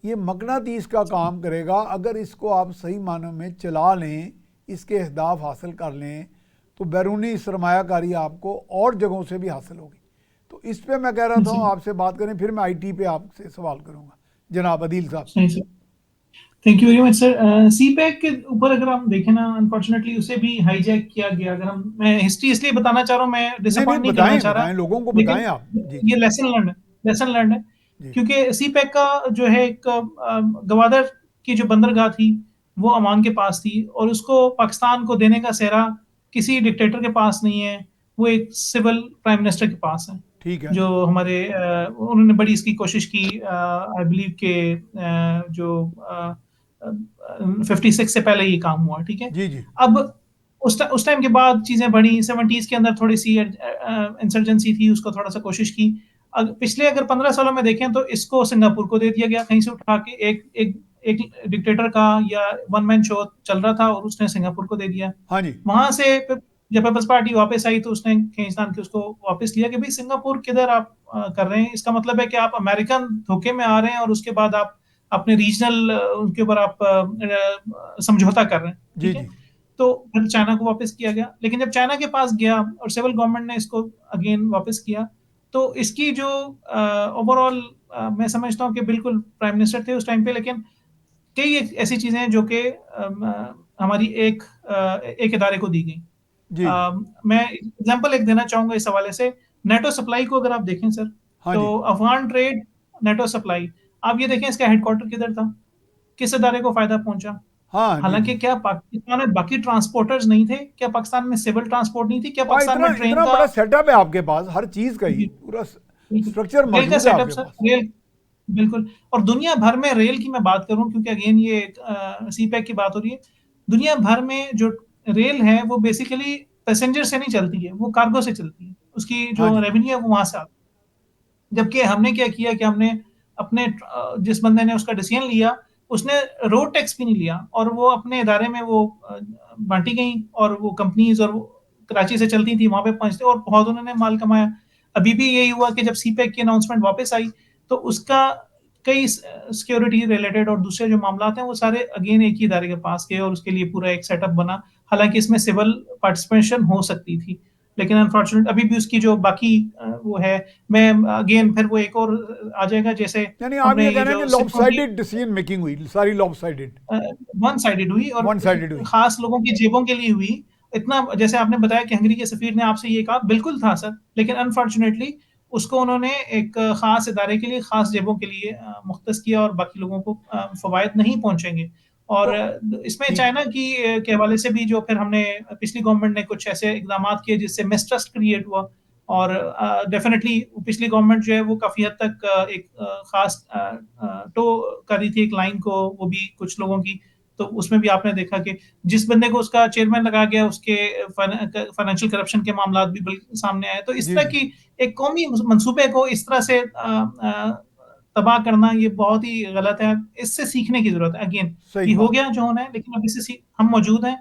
ये मकनातीस का काम करेगा अगर इसको आप सही मानों में चला लें, इसके अहदाफ हासिल कर लें, तो बैरूनी सरमायाकारी आपको और जगहों से भी हासिल होगी। तो इस पे मैं कह रहा था जी आपसे बात करें, फिर मैं IT पे आपसे सवाल करूंगा जनाब अदील साहब। सही sir. Thank you very much sir. CPEC के ऊपर अगर हम देखें ना, अनफॉर्चुनेटली उसे भी हाईजैक किया गया। अगर हम, मैं हिस्ट्री इसलिए बताना चाह रहा हूँ, मैं नहीं नहीं, डिसअपॉइंट नहीं करना बताएं चाह बताएं, रहा, लोगों को बताएं लेकिन आप। जी जी ये लेसन लर्न है, लेसन लर्न है। जी। क्योंकि सी पैक का जो है एक गवादर की जो बंदरगाह थी वो अमान के पास थी, और उसको पाकिस्तान को देने का सेहरा किसी डिक्टेटर के पास नहीं है, वो एक सिविल प्राइम मिनिस्टर के पास है। ठीक है। जो हमारे उन्होंने बड़ी इसकी कोशिश की, आई बिलीव के जो 56 से पहले ये काम हुआ, ठीक है। जी जी। अब उस टाइम के बाद चीजें बढ़ी, 70s के अंदर थोड़ी सी इंसर्जेंसी थी, उसको थोड़ा सा कोशिश की। पिछले अगर 15 सालों में देखें तो इसको सिंगापुर को दे दिया गया कहीं से उठा के, एक एक एक डिक्टेटर का या वन मैन शो चल रहा था और उसने सिंगापुर को दे दिया। हाँ जी। वहां से जब पीपल्स पार्टी वापस आई तो उसने खींचतान के उसको वापस लिया कि भाई सिंगापुर किधर आप कर रहे हैं, इसका मतलब है कि आप अमेरिकन धोखे में आ रहे हैं और उसके बाद आप अपने रीजनल उनके ऊपर आप समझौता कर रहे हैं, जी ठीक है। जी। तो फिर चाइना को वापस किया गया, लेकिन जब चाइना के पास गया और सिविल गवर्नमेंट ने इसको अगेन वापस किया, तो इसकी जो ओवरऑल मैं समझता हूँ कि बिल्कुल प्राइम मिनिस्टर थे उस टाइम पे, लेकिन कई ऐसी चीजें हैं जो कि हमारी एक इदारे को दी गई। जी जी। मैं एग्जांपल एक देना चाहूंगा इस हवाले से। नेटो सप्लाई को अगर आप देखें सर, हाँ तो जी। अफगान ट्रेड, नेटो सप्लाई, आप ये देखें इसका हेडक्वार्टर किधर था, किस इदारे को फायदा पहुंचा। हाँ जी हालांकि जी। क्या पाकिस्तान में बाकी ट्रांसपोर्टर्स नहीं थे, क्या पाकिस्तान में सिविल ट्रांसपोर्ट नहीं थी, क्या हाँ, पाकिस्तान इतना में ट्रेन इतना का, बड़ा सेटअप है आपके पास, हर चीज़ का ही पूरा बिल्कुल स्ट्रक्चर रेल का मौजूद है सेटअप आपके सर, पास। रेल, बिल्कुल। और दुनिया भर में रेल की मैं बात करूं, क्योंकि अगेन ये सी पैक की बात हो रही है, दुनिया भर में जो रेल है वो बेसिकली पैसेंजर से नहीं चलती है, वो कार्गो से चलती है, उसकी हाँ जो जी। रेवेन्यू है वो वहां से आता है। जबकि हमने क्या किया कि हमने अपने जिस बंदे ने उसका डिसीजन लिया, उसने रोड टैक्स भी नहीं लिया, और वो अपने इदारे में वो बांटी गई, और वो कंपनीज और वो कराची से चलती थी वहां पे पहुंचते, और बहुत उन्होंने माल कमाया। अभी भी यही हुआ कि जब सी पैक की अनाउंसमेंट वापस आई, तो उसका कई सिक्योरिटी रिलेटेड और दूसरे जो मामला हैं वो सारे अगेन एक ही इदारे के पास गए, और उसके लिए पूरा एक सेटअप बना। हालांकि इसमें सिविल पार्टिसिपेशन हो सकती थी, लेकिन अनफॉर्चुनेट अभी भी उसकी जो बाकी वो है, मैं अगेन फिर वो एक और आ जाएगा, जैसे यानी आप हमने ये कह ये रहे हैं जो कि सिखों की लॉपसाइडेड डिसीजन मेकिंग हुई, सारी लॉपसाइडेड, वन साइडेड हुई और वन साइडेड हुई। खास लोगों की जेबों के लिए हुई। इतना जैसे आपने बताया कि हंगरी के सफीर ने आपसे ये कहा, बिल्कुल था सर, लेकिन अनफॉर्चुनेटली उसको उन्होंने एक खास इदारे के लिए, खास जेबों के लिए मुख्तस किया और बाकी लोगों को फवायद नहीं पहुंचेंगे। और तो इसमें ठीक, चाइना की के हवाले से भी जो फिर हमने पिछली गवर्नमेंट ने कुछ ऐसे इकदाम किए जिससे मिसट्रस्ट क्रिएट हुआ। और डेफिनेटली पिछली गवर्नमेंट जो है वो काफी हद तक एक खास टो कर रही थी एक लाइन को, वो भी कुछ लोगों की। तो उसमें भी आपने देखा कि जिस बंदे को उसका चेयरमैन लगाया गया, उसके फाइनेंशियल करप्शन के मामला भी सामने आए। तो इस जी तरह जी, की एक कौमी मंसूबे को इस तरह से तबाह करना ये बहुत ही गलत है। इससे सीखने की जरूरत है। अगेन सही ये हो बात। गया जो होना है, लेकिन अब इससे हम मौजूद हैं,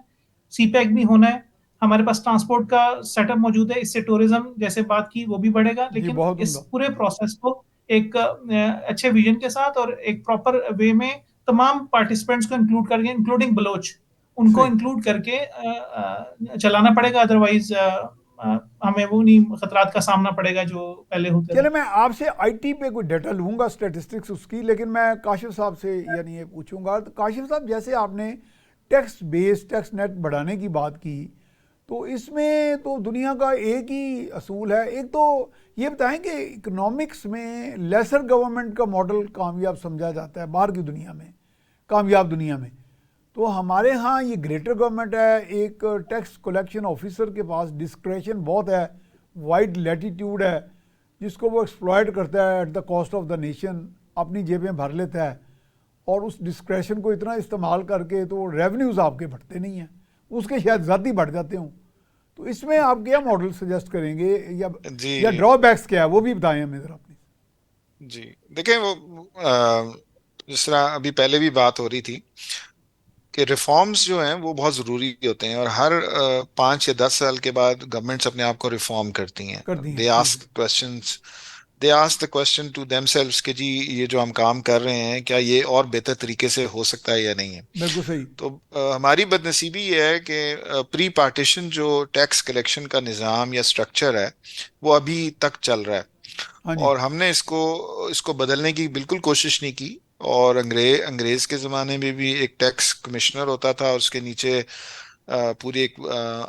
सीपैक भी होना है, हमारे पास ट्रांसपोर्ट का सेटअप मौजूद है, इससे टूरिज्म जैसे बात की वो भी बढ़ेगा। जी लेकिन बहुत इस उम्दा। पूरे प्रोसेस को एक अच्छे विजन के साथ और एक प्रॉपर वे में तमाम पार्टिसिपेंट्स को इंक्लूड करके, इंक्लूडिंग बलोच, उनको सही। इंक्लूड करके चलाना पड़ेगा। अदरवाइज हमें वो नहीं खतरात का सामना पड़ेगा जो पहले होते थे। चले मैं आपसे आईटी पे कोई डाटा लूँगा, स्टैटिस्टिक्स उसकी, लेकिन मैं काशिफ साहब से यानी ये पूछूंगा। तो काशिफ साहब, जैसे आपने टैक्स बेस, टैक्स नेट बढ़ाने की बात की, तो इसमें तो दुनिया का एक ही असूल है। एक तो ये बताएं कि इकोनॉमिक्स में लेसर गवर्नमेंट का मॉडल कामयाब समझा जाता है बाहर की दुनिया में, कामयाब दुनिया में। तो हमारे यहाँ ये ग्रेटर गवर्नमेंट है, एक टैक्स कलेक्शन ऑफिसर के पास डिस्क्रेशन बहुत है, वाइड लैटिट्यूड है, जिसको वो एक्सप्लॉयट करता है at the cost of the nation, अपनी जेबें भर लेता है। और उस डिस्क्रेशन को इतना इस्तेमाल करके तो रेवेन्यूज़ आपके बढ़ते नहीं हैं, उसके शायद ज़्यादा ही बढ़ जाते हों। तो इसमें आप क्या मॉडल सजेस्ट करेंगे, या जी ड्रॉबैक्स क्या है वो भी बताएं हमें ज़रा अपनी। जी, देखें वो जिस तरह अभी पहले भी बात हो रही थी कि रिफॉर्म्स जो हैं वो बहुत ज़रूरी होते हैं, और हर 5 या 10 साल के बाद गवर्नमेंट्स अपने आप को रिफॉर्म करती हैं। कर दी दे हैं, जी जी। Ask questions, they ask the question to themselves कि जी ये जो हम काम कर रहे हैं क्या ये और बेहतर तरीके से हो सकता है या नहीं है। बिल्कुल सही। तो हमारी बदनसीबी ये है कि प्री पार्टीशन जो टैक्स कलेक्शन का निज़ाम या स्ट्रक्चर है वो अभी तक चल रहा है, हाँ जी। और हमने इसको इसको बदलने की बिल्कुल कोशिश नहीं की। और अंग्रेज के ज़माने में भी एक टैक्स कमिश्नर होता था, और उसके नीचे पूरी एक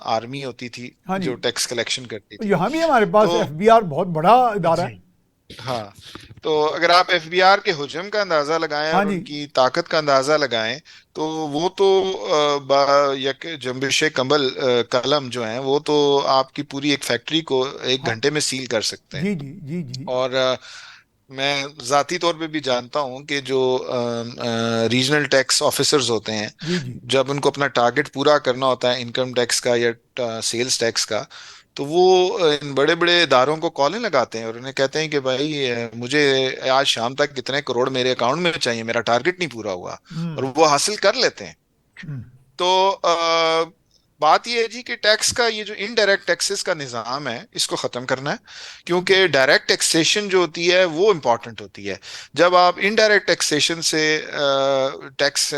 आर्मी होती थी हाँ जी। जो टैक्स कलेक्शन करती तो थी। यहाँ भी हमारे पास तो एफबीआर बहुत बड़ा इदारा जी है। हाँ, तो अगर आप एफबीआर के हुजम का अंदाजा लगाएं हाँ और जी। उनकी ताकत का अंदाजा लगाएं, तो वो तो यक जंबिश कमल कलम जो हैं वो तो आपकी पूरी एक फैक्ट्री को एक हाँ घंटे में सील कर सकते हैं। जी जी जी जी और मैं जाती तौर पे भी जानता हूं कि जो रीजनल टैक्स ऑफिसर्स होते हैं, जी जी। जब उनको अपना टारगेट पूरा करना होता है इनकम टैक्स का या सेल्स टैक्स का, तो वो इन बड़े बड़े इदारों को कॉलें लगाते हैं और उन्हें कहते हैं कि भाई मुझे आज शाम तक कितने करोड़ मेरे अकाउंट में चाहिए, मेरा टारगेट नहीं पूरा हुआ, और हम्म वो हासिल कर लेते हैं। हम्म। तो बात यह है जी कि टैक्स का ये जो इनडायरेक्ट टैक्सेस का निज़ाम है इसको ख़त्म करना है, क्योंकि डायरेक्ट टैक्सेशन जो होती है वो इम्पॉर्टेंट होती है। जब आप इनडायरेक्ट टैक्सेशन से टैक्स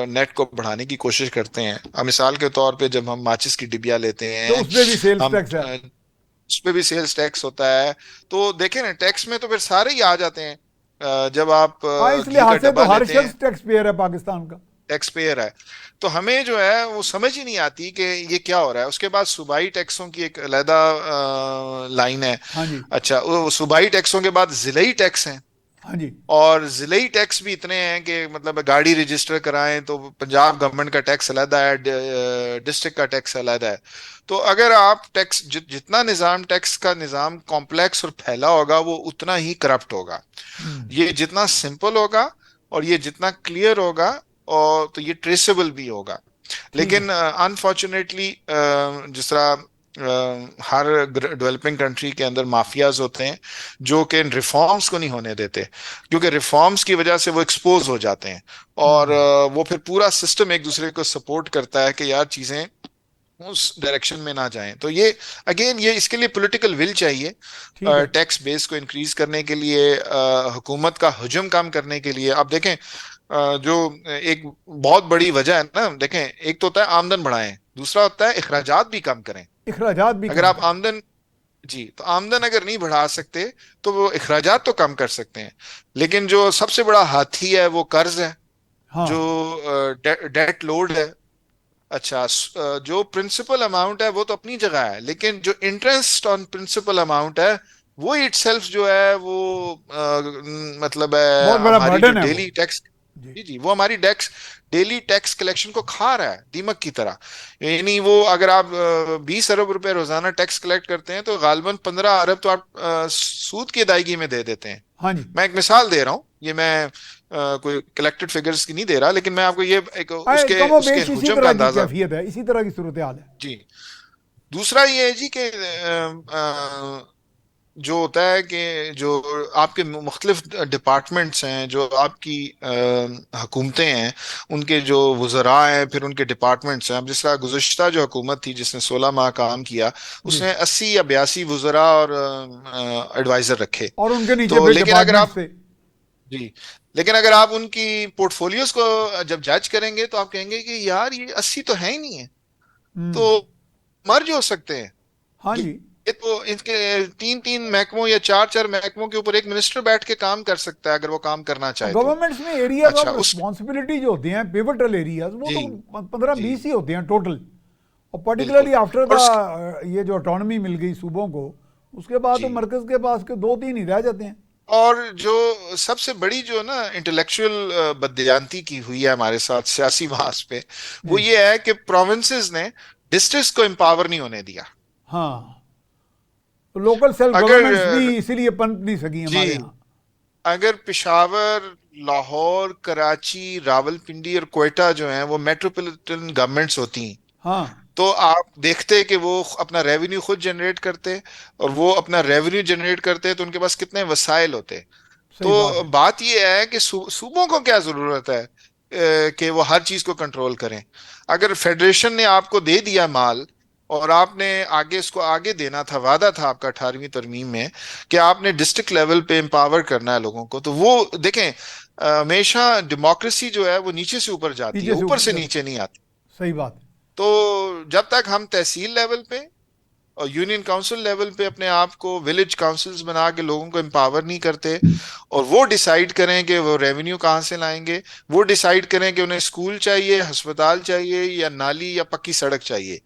नेट को बढ़ाने की कोशिश करते हैं, अब मिसाल के तौर पे जब हम माचिस की डिबिया लेते तो हैं, उसमें भी सेल्स हम टैक्स है। उस पे भी सेल्स टैक्स होता है। तो देखें ना, टैक्स में तो फिर सारे ही आ जाते हैं। जब आप हाँ, इस घी का लिहाज से तो डब्बा हर लेते हैं, शख्स टैक्स पेयर है पाकिस्तान का। टैक्स पेयर है। तो हमें जो है वो समझ ही नहीं आती कि ये क्या हो रहा है। उसके बाद सूबाई टैक्सों की एक अलहदा लाइन है। हाँ जी। अच्छा, वो सूबाई टैक्सों के बाद जिले टैक्स हैं, हाँ जी। और जिले टैक्स भी इतने हैं कि मतलब गाड़ी रजिस्टर कराएं तो पंजाब गवर्नमेंट का टैक्स अलहदा है, डिस्ट्रिक्ट का टैक्स अलहदा है। तो अगर आप टैक्स जितना निज़ाम टैक्स का निज़ाम कॉम्प्लेक्स और फैला होगा वो उतना ही करप्ट होगा। हम्म। ये जितना सिंपल होगा और ये जितना क्लियर होगा, और तो ये ट्रेसेबल भी होगा। ठीक है। लेकिन अनफॉर्चुनेटली जिस तरह हर डेवलपिंग कंट्री के अंदर माफियाज होते हैं जो कि इन रिफॉर्म्स को नहीं होने देते, क्योंकि रिफॉर्म्स की वजह से वो एक्सपोज हो जाते हैं, और हम्म। वो फिर पूरा सिस्टम एक दूसरे को सपोर्ट करता है कि यार चीजें उस डायरेक्शन में ना जाएं। तो ये अगेन ये इसके लिए पॉलिटिकल विल चाहिए, ठीक है। टैक्स बेस को इंक्रीज करने के लिए, हुकूमत का हुजूम कम करने के लिए। आप देखें जो एक बहुत बड़ी वजह है ना, देखें, एक तो होता है आमदन बढ़ाएं, दूसरा होता है अखराजात भी कम करें। अखराजात भी अगर कम आप करें। आमदन जी, तो आमदन अगर नहीं बढ़ा सकते तो वो अखराजात तो कम कर सकते हैं, लेकिन जो सबसे बड़ा हाथी है वो कर्ज है, जो हाँ डेट लोड है। अच्छा, जो प्रिंसिपल अमाउंट है वो तो अपनी जगह है, लेकिन जो इंटरेस्ट ऑन प्रिंसिपल अमाउंट है वो इटसेल्फ जो है वो मतलब है बहुत बड़ा हमारी जो बर्डन है वो। डेली टैक्स, जी जी जी, वो हमारी टैक्स डेली टैक्स कलेक्शन को खा रहा है दीमक की तरह। यानी वो अगर आप 20 अरब रुपए रोजाना टैक्स कलेक्ट करते हैं तो गालबन 15 अरब तो आप सूद की अदायगी में दे देते हैं। हाँ जी। मैं एक मिसाल दे रहा हूँ, ये मैं कोई कलेक्टेड फिगर्स की नहीं दे रहा, लेकिन मैं आपको ये एक उसके कमो उसके बेश इसी हुजम का तरह की अंदाजा। कैफियत है, इसी तरह की सूरत हाल है। जी, दूसरा ये है जी कि जो होता है कि जो आपके मुख्तलिफ डिपार्टमेंट्स हैं, जो आपकी हुकूमतें हैं, उनके जो वज़रा हैं, फिर उनके डिपार्टमेंट्स हैं। अब जिस तरह गुज़श्ता जो हुकूमत थी जिसने 16 माह काम किया, जी, उसने 80 या 82 वज़रा और एडवाइज़र रखे। और उनके नीचे तो फिर लेकिन अगर डिपार्टमेंट आप से। जी, लेकिन अगर आप उनकी पोर्टफोलियोज को जब जज करेंगे तो आप कहेंगे कि यार ये 80 तो है ही नहीं है, हम्म। तो मर्ज हो सकते हैं। हाँ ये जी। ये तो इनके तीन तीन महकमों या चार चार महकमों के ऊपर एक मिनिस्टर बैठ के काम कर सकता है अगर वो काम करना चाहे तो। गवर्नमेंट्स में एरियाज ऑफ अच्छा, उस रिस्पॉन्सिबिलिटी जो होते हैं, पिवटल एरियाज, वो जी तो 15 जी 20 ही होते हैं टोटल। और बिल्कुल। पर्टिकुलरली आफ्टर और द ये जो ऑटोनॉमी मिल गई सूबों को, उसके बाद तो जी, मरकज के पास के दो तीन ही रह जाते हैं। और जो सबसे बड़ी जो ना इंटेलेक्चुअल बदयांती की हुई है हमारे साथ सियासी महाज पे, वो जी ये है कि प्रोविंसेस ने डिस्ट्रिक्ट्स को एम्पावर नहीं होने दिया। हाँ, तो लोकल सेल्फ अगर गवर्नमेंट्स भी इसीलिए पनप नहीं सकी जी, हमारे यहाँ। अगर पेशावर, लाहौर, कराची, रावलपिंडी और क्वेटा जो हैं वो मेट्रोपॉलिटन गवर्नमेंट्स होती, हाँ तो आप देखते कि वो अपना रेवेन्यू खुद जनरेट करते, और वो अपना रेवेन्यू जनरेट करते तो उनके पास कितने वसाइल होते। सही बात तो है। बात ये है कि सूबों को क्या जरूरत है कि वो हर चीज को कंट्रोल करें। अगर फेडरेशन ने आपको दे दिया माल और आपने आगे इसको आगे देना था, वादा था आपका 18वीं तरमीम में कि आपने डिस्ट्रिक्ट लेवल पे एम्पावर करना है लोगों को, तो वो देखें, हमेशा डेमोक्रेसी जो है वो नीचे से ऊपर जाती है, नीचे से ऊपर ऊपर से जाते। नीचे नहीं आती। सही बात है। तो जब तक हम तहसील लेवल पे और यूनियन काउंसिल लेवल पे अपने आप को विलेज काउंसिल्स बना के लोगों को एम्पावर नहीं करते, और वो डिसाइड करें कि वो रेवेन्यू कहाँ से लाएंगे, वो डिसाइड करें कि उन्हें स्कूल चाहिए, अस्पताल चाहिए, या नाली या पक्की सड़क चाहिए,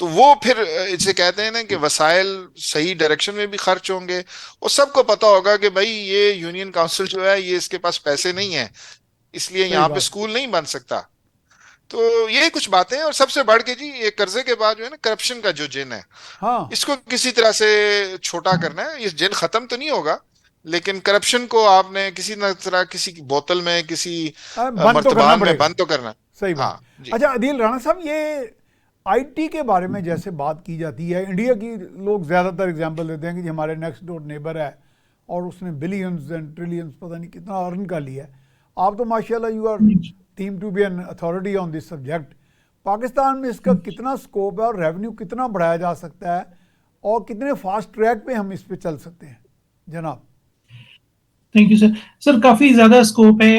तो वो फिर इसे कहते हैं ना कि वसाइल सही डायरेक्शन में भी खर्च होंगे। और सबको पता होगा कि भाई ये यूनियन काउंसिल जो है ये इसके पास पैसे नहीं है, इसलिए सही यहाँ पे बात है। स्कूल नहीं बन सकता। तो ये कुछ बातें हैं, और सबसे बढ़ के जी ये कर्जे के बाद जो है ना करप्शन का जो जिन है, हाँ इसको किसी तरह से छोटा करना है। ये जिन खत्म तो नहीं होगा, लेकिन करप्शन को आपने किसी न तरह, किसी की बोतल में, किसी बंद तो करना मर्तबान में पड़ेगा। बंद तो करना। सही बात। हाँ जी अच्छा अदील राणा साहब, ये आईटी के बारे में जैसे बात की जाती है, इंडिया की लोग ज़्यादातर एग्जांपल देते हैं कि जी हमारे नेक्स्ट डोर नेबर है और उसने बिलियंस एंड ट्रिलियंस पता नहीं कितना अर्न कर लिया है। आप तो माशाल्लाह you are deemed to be an authority on this subject. Pakistan में इसका कितना स्कोप है और रेवेन्यू कितना बढ़ाया जा सकता है और कितने फास्ट ट्रैक पे हम इस पे चल सकते हैं जनाब? Thank you sir. सर काफी ज्यादा स्कोप है।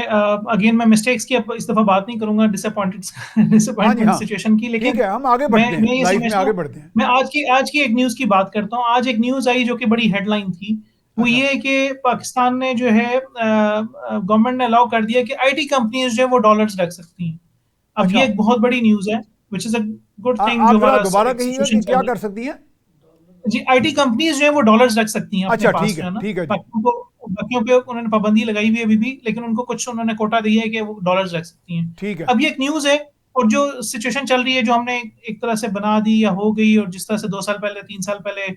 अगेन मैं मिस्टेक्स की अब इस दफा बात नहीं करूंगा, डिसअपॉइंटेड हाँ जी डिसअपॉइंटमेंट हाँ, सिचुएशन की, ठीक लेकिन है, हम आगे मैं बढ़ते हैं, मैं ये लाइफ में समझता आगे हूँ, बढ़ते हैं। मैं आज की एक न्यूज की बात करता हूँ। आज एक न्यूज आई जो कि बड़ी हेडलाइन थी। वो अच्छा ये है कि पाकिस्तान ने जो है गवर्नमेंट ने अलाउ कर दिया कि आईटी कंपनीज जो है वो डॉलर्स रख सकती हैं। अब अच्छा। ये एक बहुत बड़ी न्यूज है, which is a good thing जो आप जरा हमारा दोबारा एक कहिएगा सिचुएशन कि चल क्या रही कर सकती हैं? है। जी, आईटी कंपनीज जो है वो डॉलर्स रख सकती हैं अपने अच्छा पास, जो है ना। ठीक है जी। बाकियों पे उन्होंने पाबंदी लगाई हुई है अभी भी, लेकिन उनको कुछ उन्होंने कोटा दिया है कि वो डॉलर्स रख सकती हैं। ठीक है। अब ये एक न्यूज है, और जो सिचुएशन चल रही है जो हमने एक तरह से बना दी या हो गई, और जिस तरह से 2 साल पहले 3 साल पहले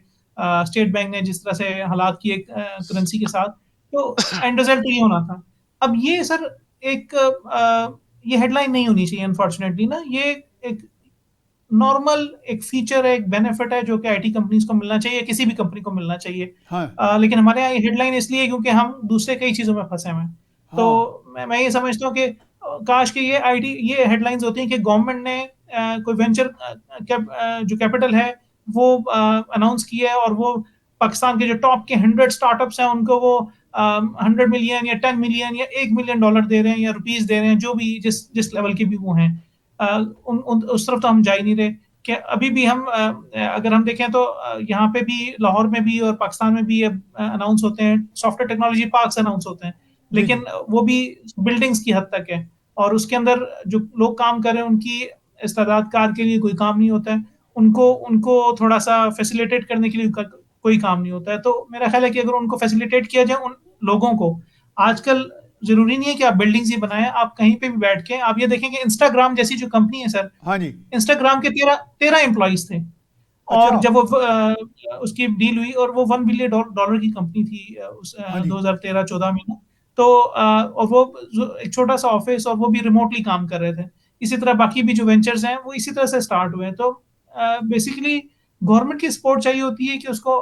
स्टेट बैंक ने जिस तरह से हालात किए करेंसी के साथ, तो एंड रिजल्ट तो ये होना था। अब ये सर एक ये हेडलाइन नहीं होनी चाहिए अनफॉर्चुनेटली ना। ये एक नॉर्मल एक फीचर है, एक बेनिफिट है जो कि आईटी कंपनीज को मिलना चाहिए, किसी भी कंपनी को मिलना चाहिए। हाँ लेकिन हमारे यहाँ ये हेडलाइन इसलिए क्योंकि हम दूसरे कई चीजों में फंसे हुए हैं। तो हाँ। मैं ये समझता हूँ कि काश कि ये हेडलाइंस होती हैं कि गवर्नमेंट ने कोई वेंचर जो कैपिटल है वो अनाउंस किया है, और वो पाकिस्तान के जो टॉप के 100 स्टार्टअप्स हैं उनको वो 100 मिलियन या 10 मिलियन या $1 मिलियन दे रहे हैं, या रुपीज दे रहे हैं, जो भी जिस जिस लेवल के भी वो हैं। उस तरफ तो हम जा ही नहीं रहे। कि अभी भी हम अगर हम देखें तो यहाँ पे भी लाहौर में भी और पाकिस्तान में भी अनाउंस होते हैं सॉफ्टवेयर टेक्नोलॉजी पार्क्स अनाउंस होते हैं, जी लेकिन जी वो भी बिल्डिंग्स की हद तक है और उसके अंदर जो लोग काम कर रहे हैं उनकी इस्तादाद कार के लिए कोई काम नहीं होता है, उनको उनको थोड़ा सा फैसिलिटेट करने के लिए कोई काम नहीं होता है। तो मेरा ख्याल है कि अगर उनको फैसिलिटेट किया जाए उन लोगों को, आजकल जरूरी नहीं है कि आप बिल्डिंग्स ही बनाएं, आप कहीं पे भी बैठ के आप ये देखेंगे इंस्टाग्राम जैसी जो कंपनी है सर, हाँ जी इंस्टाग्राम के 13 एम्प्लॉइज थे और अच्छा जब वो उसकी डील हुई और वो $1 बिलियन की कंपनी थी उस हाँ जी 2013-14 में ना। तो और वो एक छोटा सा ऑफिस और वो भी रिमोटली काम कर रहे थे। इसी तरह बाकी भी जो वेंचर्स हैं वो इसी तरह से स्टार्ट हुए हैं। तो बेसिकली गवर्नमेंट की सपोर्ट चाहिए होती है कि उसको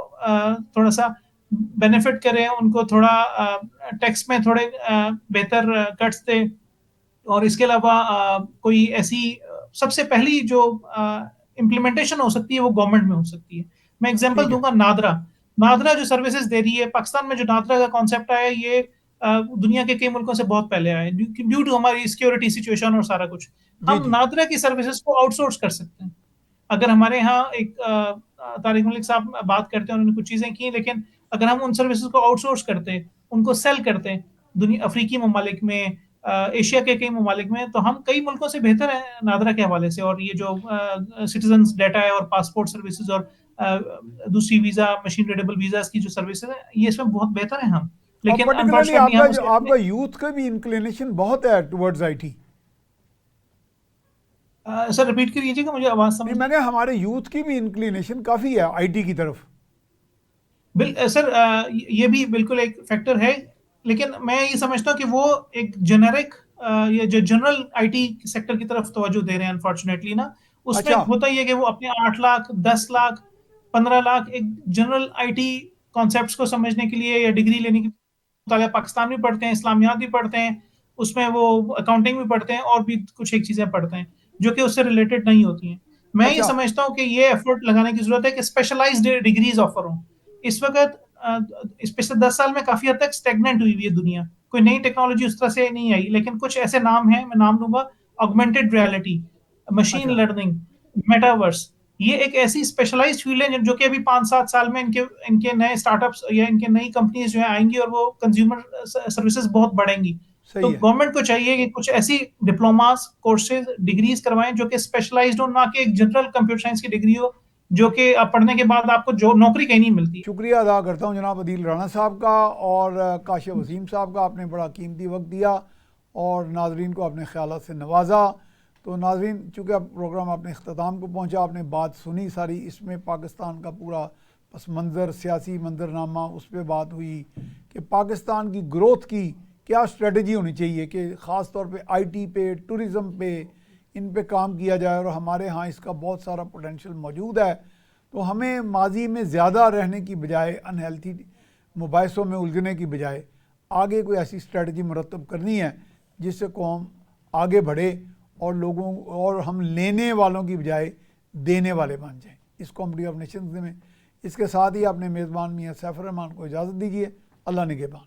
थोड़ा सा बेनिफिट करें, उनको थोड़ा टैक्स में थोड़े बेहतर कट्स दे और इसके अलावा कोई ऐसी सबसे पहली जो इम्प्लीमेंटेशन हो सकती है वो गवर्नमेंट में हो सकती है। मैं एग्जांपल ठीक है दूंगा, नादरा। नादरा जो सर्विसेज दे रही है, पाकिस्तान में जो नादरा का कॉन्सेप्ट आया ये दुनिया के कई मुल्कों से बहुत पहले आया ड्यू टू हमारी सिक्योरिटी सिचुएशन और सारा कुछ। जी हम जी नादरा की सर्विसेज को आउटसोर्स कर सकते हैं। अगर हमारे यहाँ एक तारिक मलिक साहब बात करते हैं, उन्होंने कुछ चीजें की, लेकिन अगर हम उन सर्विसेज को आउटसोर्स करते, उनको सेल करते दुनिया अफ्रीकी ममालिक में, एशिया के कई ममालिक में, तो हम कई मुल्कों से बेहतर हैं नादरा के हवाले से। और ये जो सिटीजन डाटा है और पासपोर्ट सर्विसेज और दूसरी वीजा मशीन रीडेबल वीजा की जो सर्विसेज है ये इसमें बहुत बेहतर है हम, और लेकिन पर्टिकुलरली अनफॉर्चुनेटली आपका हम जो उसके अपने आपका यूथ का भी इंक्लिनेशन बहुत है टुवर्ड्स आईटी। सर रिपीट करिएगा, मुझे आवाज नहीं समझ नहीं। मैंने हमारे यूथ की भी इंक्लिनेशन काफ़ी है आईटी की तरफ। सर ये भी बिल्कुल एक फैक्टर है, लेकिन मैं ये समझता हूँ कि वो एक जेनेरिक ये जो जनरल आईटी सेक्टर की तरफ तवज्जो दे रहे हैं अनफॉर्चुनेटली ना। उसमें अच्छा होता ही है कि वो अपने 8 लाख 10 लाख 15 लाख एक जनरल आईटी कॉन्सेप्ट्स को समझने के लिए या डिग्री लेने के मुतालिक पाकिस्तान भी पढ़ते हैं, इस्लामियात भी पढ़ते हैं, उसमें वो अकाउंटिंग भी पढ़ते हैं और भी कुछ एक चीजें पढ़ते हैं जो कि उससे रिलेटेड नहीं होती हैं। मैं ये अच्छा समझता हूँ कि ये एफर्ट लगाने की जरूरत है कि स्पेशलाइज्ड डिग्रीज ऑफर हों। इस वक्त इस पिछले 10 साल में काफी हद तक स्टेगनेंट हुई हुई है दुनिया, कोई नई टेक्नोलॉजी उस तरह से नहीं आई, लेकिन कुछ ऐसे नाम हैं, मैं नाम लूंगा, ऑगमेंटेड रियलिटी, मशीन अच्छा लर्निंग, मेटावर्स। ये एक ऐसी स्पेशलाइज्ड फील्ड है जो कि अभी 5-7 साल में इनके इनके नए स्टार्टअप्स या इनके नई कंपनीज जो है आएंगी और वो कंज्यूमर सर्विसेज बहुत बढ़ेंगी। तो सही है। गवर्नमेंट को चाहिए कि कुछ ऐसी डिप्लोमास कोर्सेज डिग्रीज करवाएं जो कि स्पेशलाइज्ड हो, ना कि एक जनरल कंप्यूटर साइंस की डिग्री हो जो कि आप पढ़ने के बाद आपको जो नौकरी कहीं नहीं मिलती। शुक्रिया अदा करता हूँ जनाब अदील राना साहब का और काशिफ वसीम साहब का, आपने बड़ा कीमती वक्त दिया और नाजरीन को अपने ख्यालात से नवाजा। तो नाजरीन चूँकि अब प्रोग्राम अपने अख्ताम को पहुँचा, आपने बात सुनी सारी, इसमें पाकिस्तान का पूरा पस मंज़र, सियासी मंजरनामा, उस पर बात हुई कि पाकिस्तान की ग्रोथ की क्या स्ट्रेटजी होनी चाहिए कि ख़ास तौर पे आईटी पे, टूरिज़म पे, इन पे काम किया जाए और हमारे यहाँ इसका बहुत सारा पोटेंशियल मौजूद है। तो हमें माजी में ज़्यादा रहने की बजाय, अनहेल्थी मुबाइसों में उलझने की बजाय आगे कोई ऐसी स्ट्रेटजी मुरतब करनी है जिससे कौम आगे बढ़े और लोगों और हम लेने वालों की बजाय देने वाले बन जाएं इस कॉम्पिटी ऑफ नेशंस में। इसके साथ ही अपने मेज़बान मियाँ सैफ रहमान को इजाज़त दीजिए। अल्लाह निगहबान।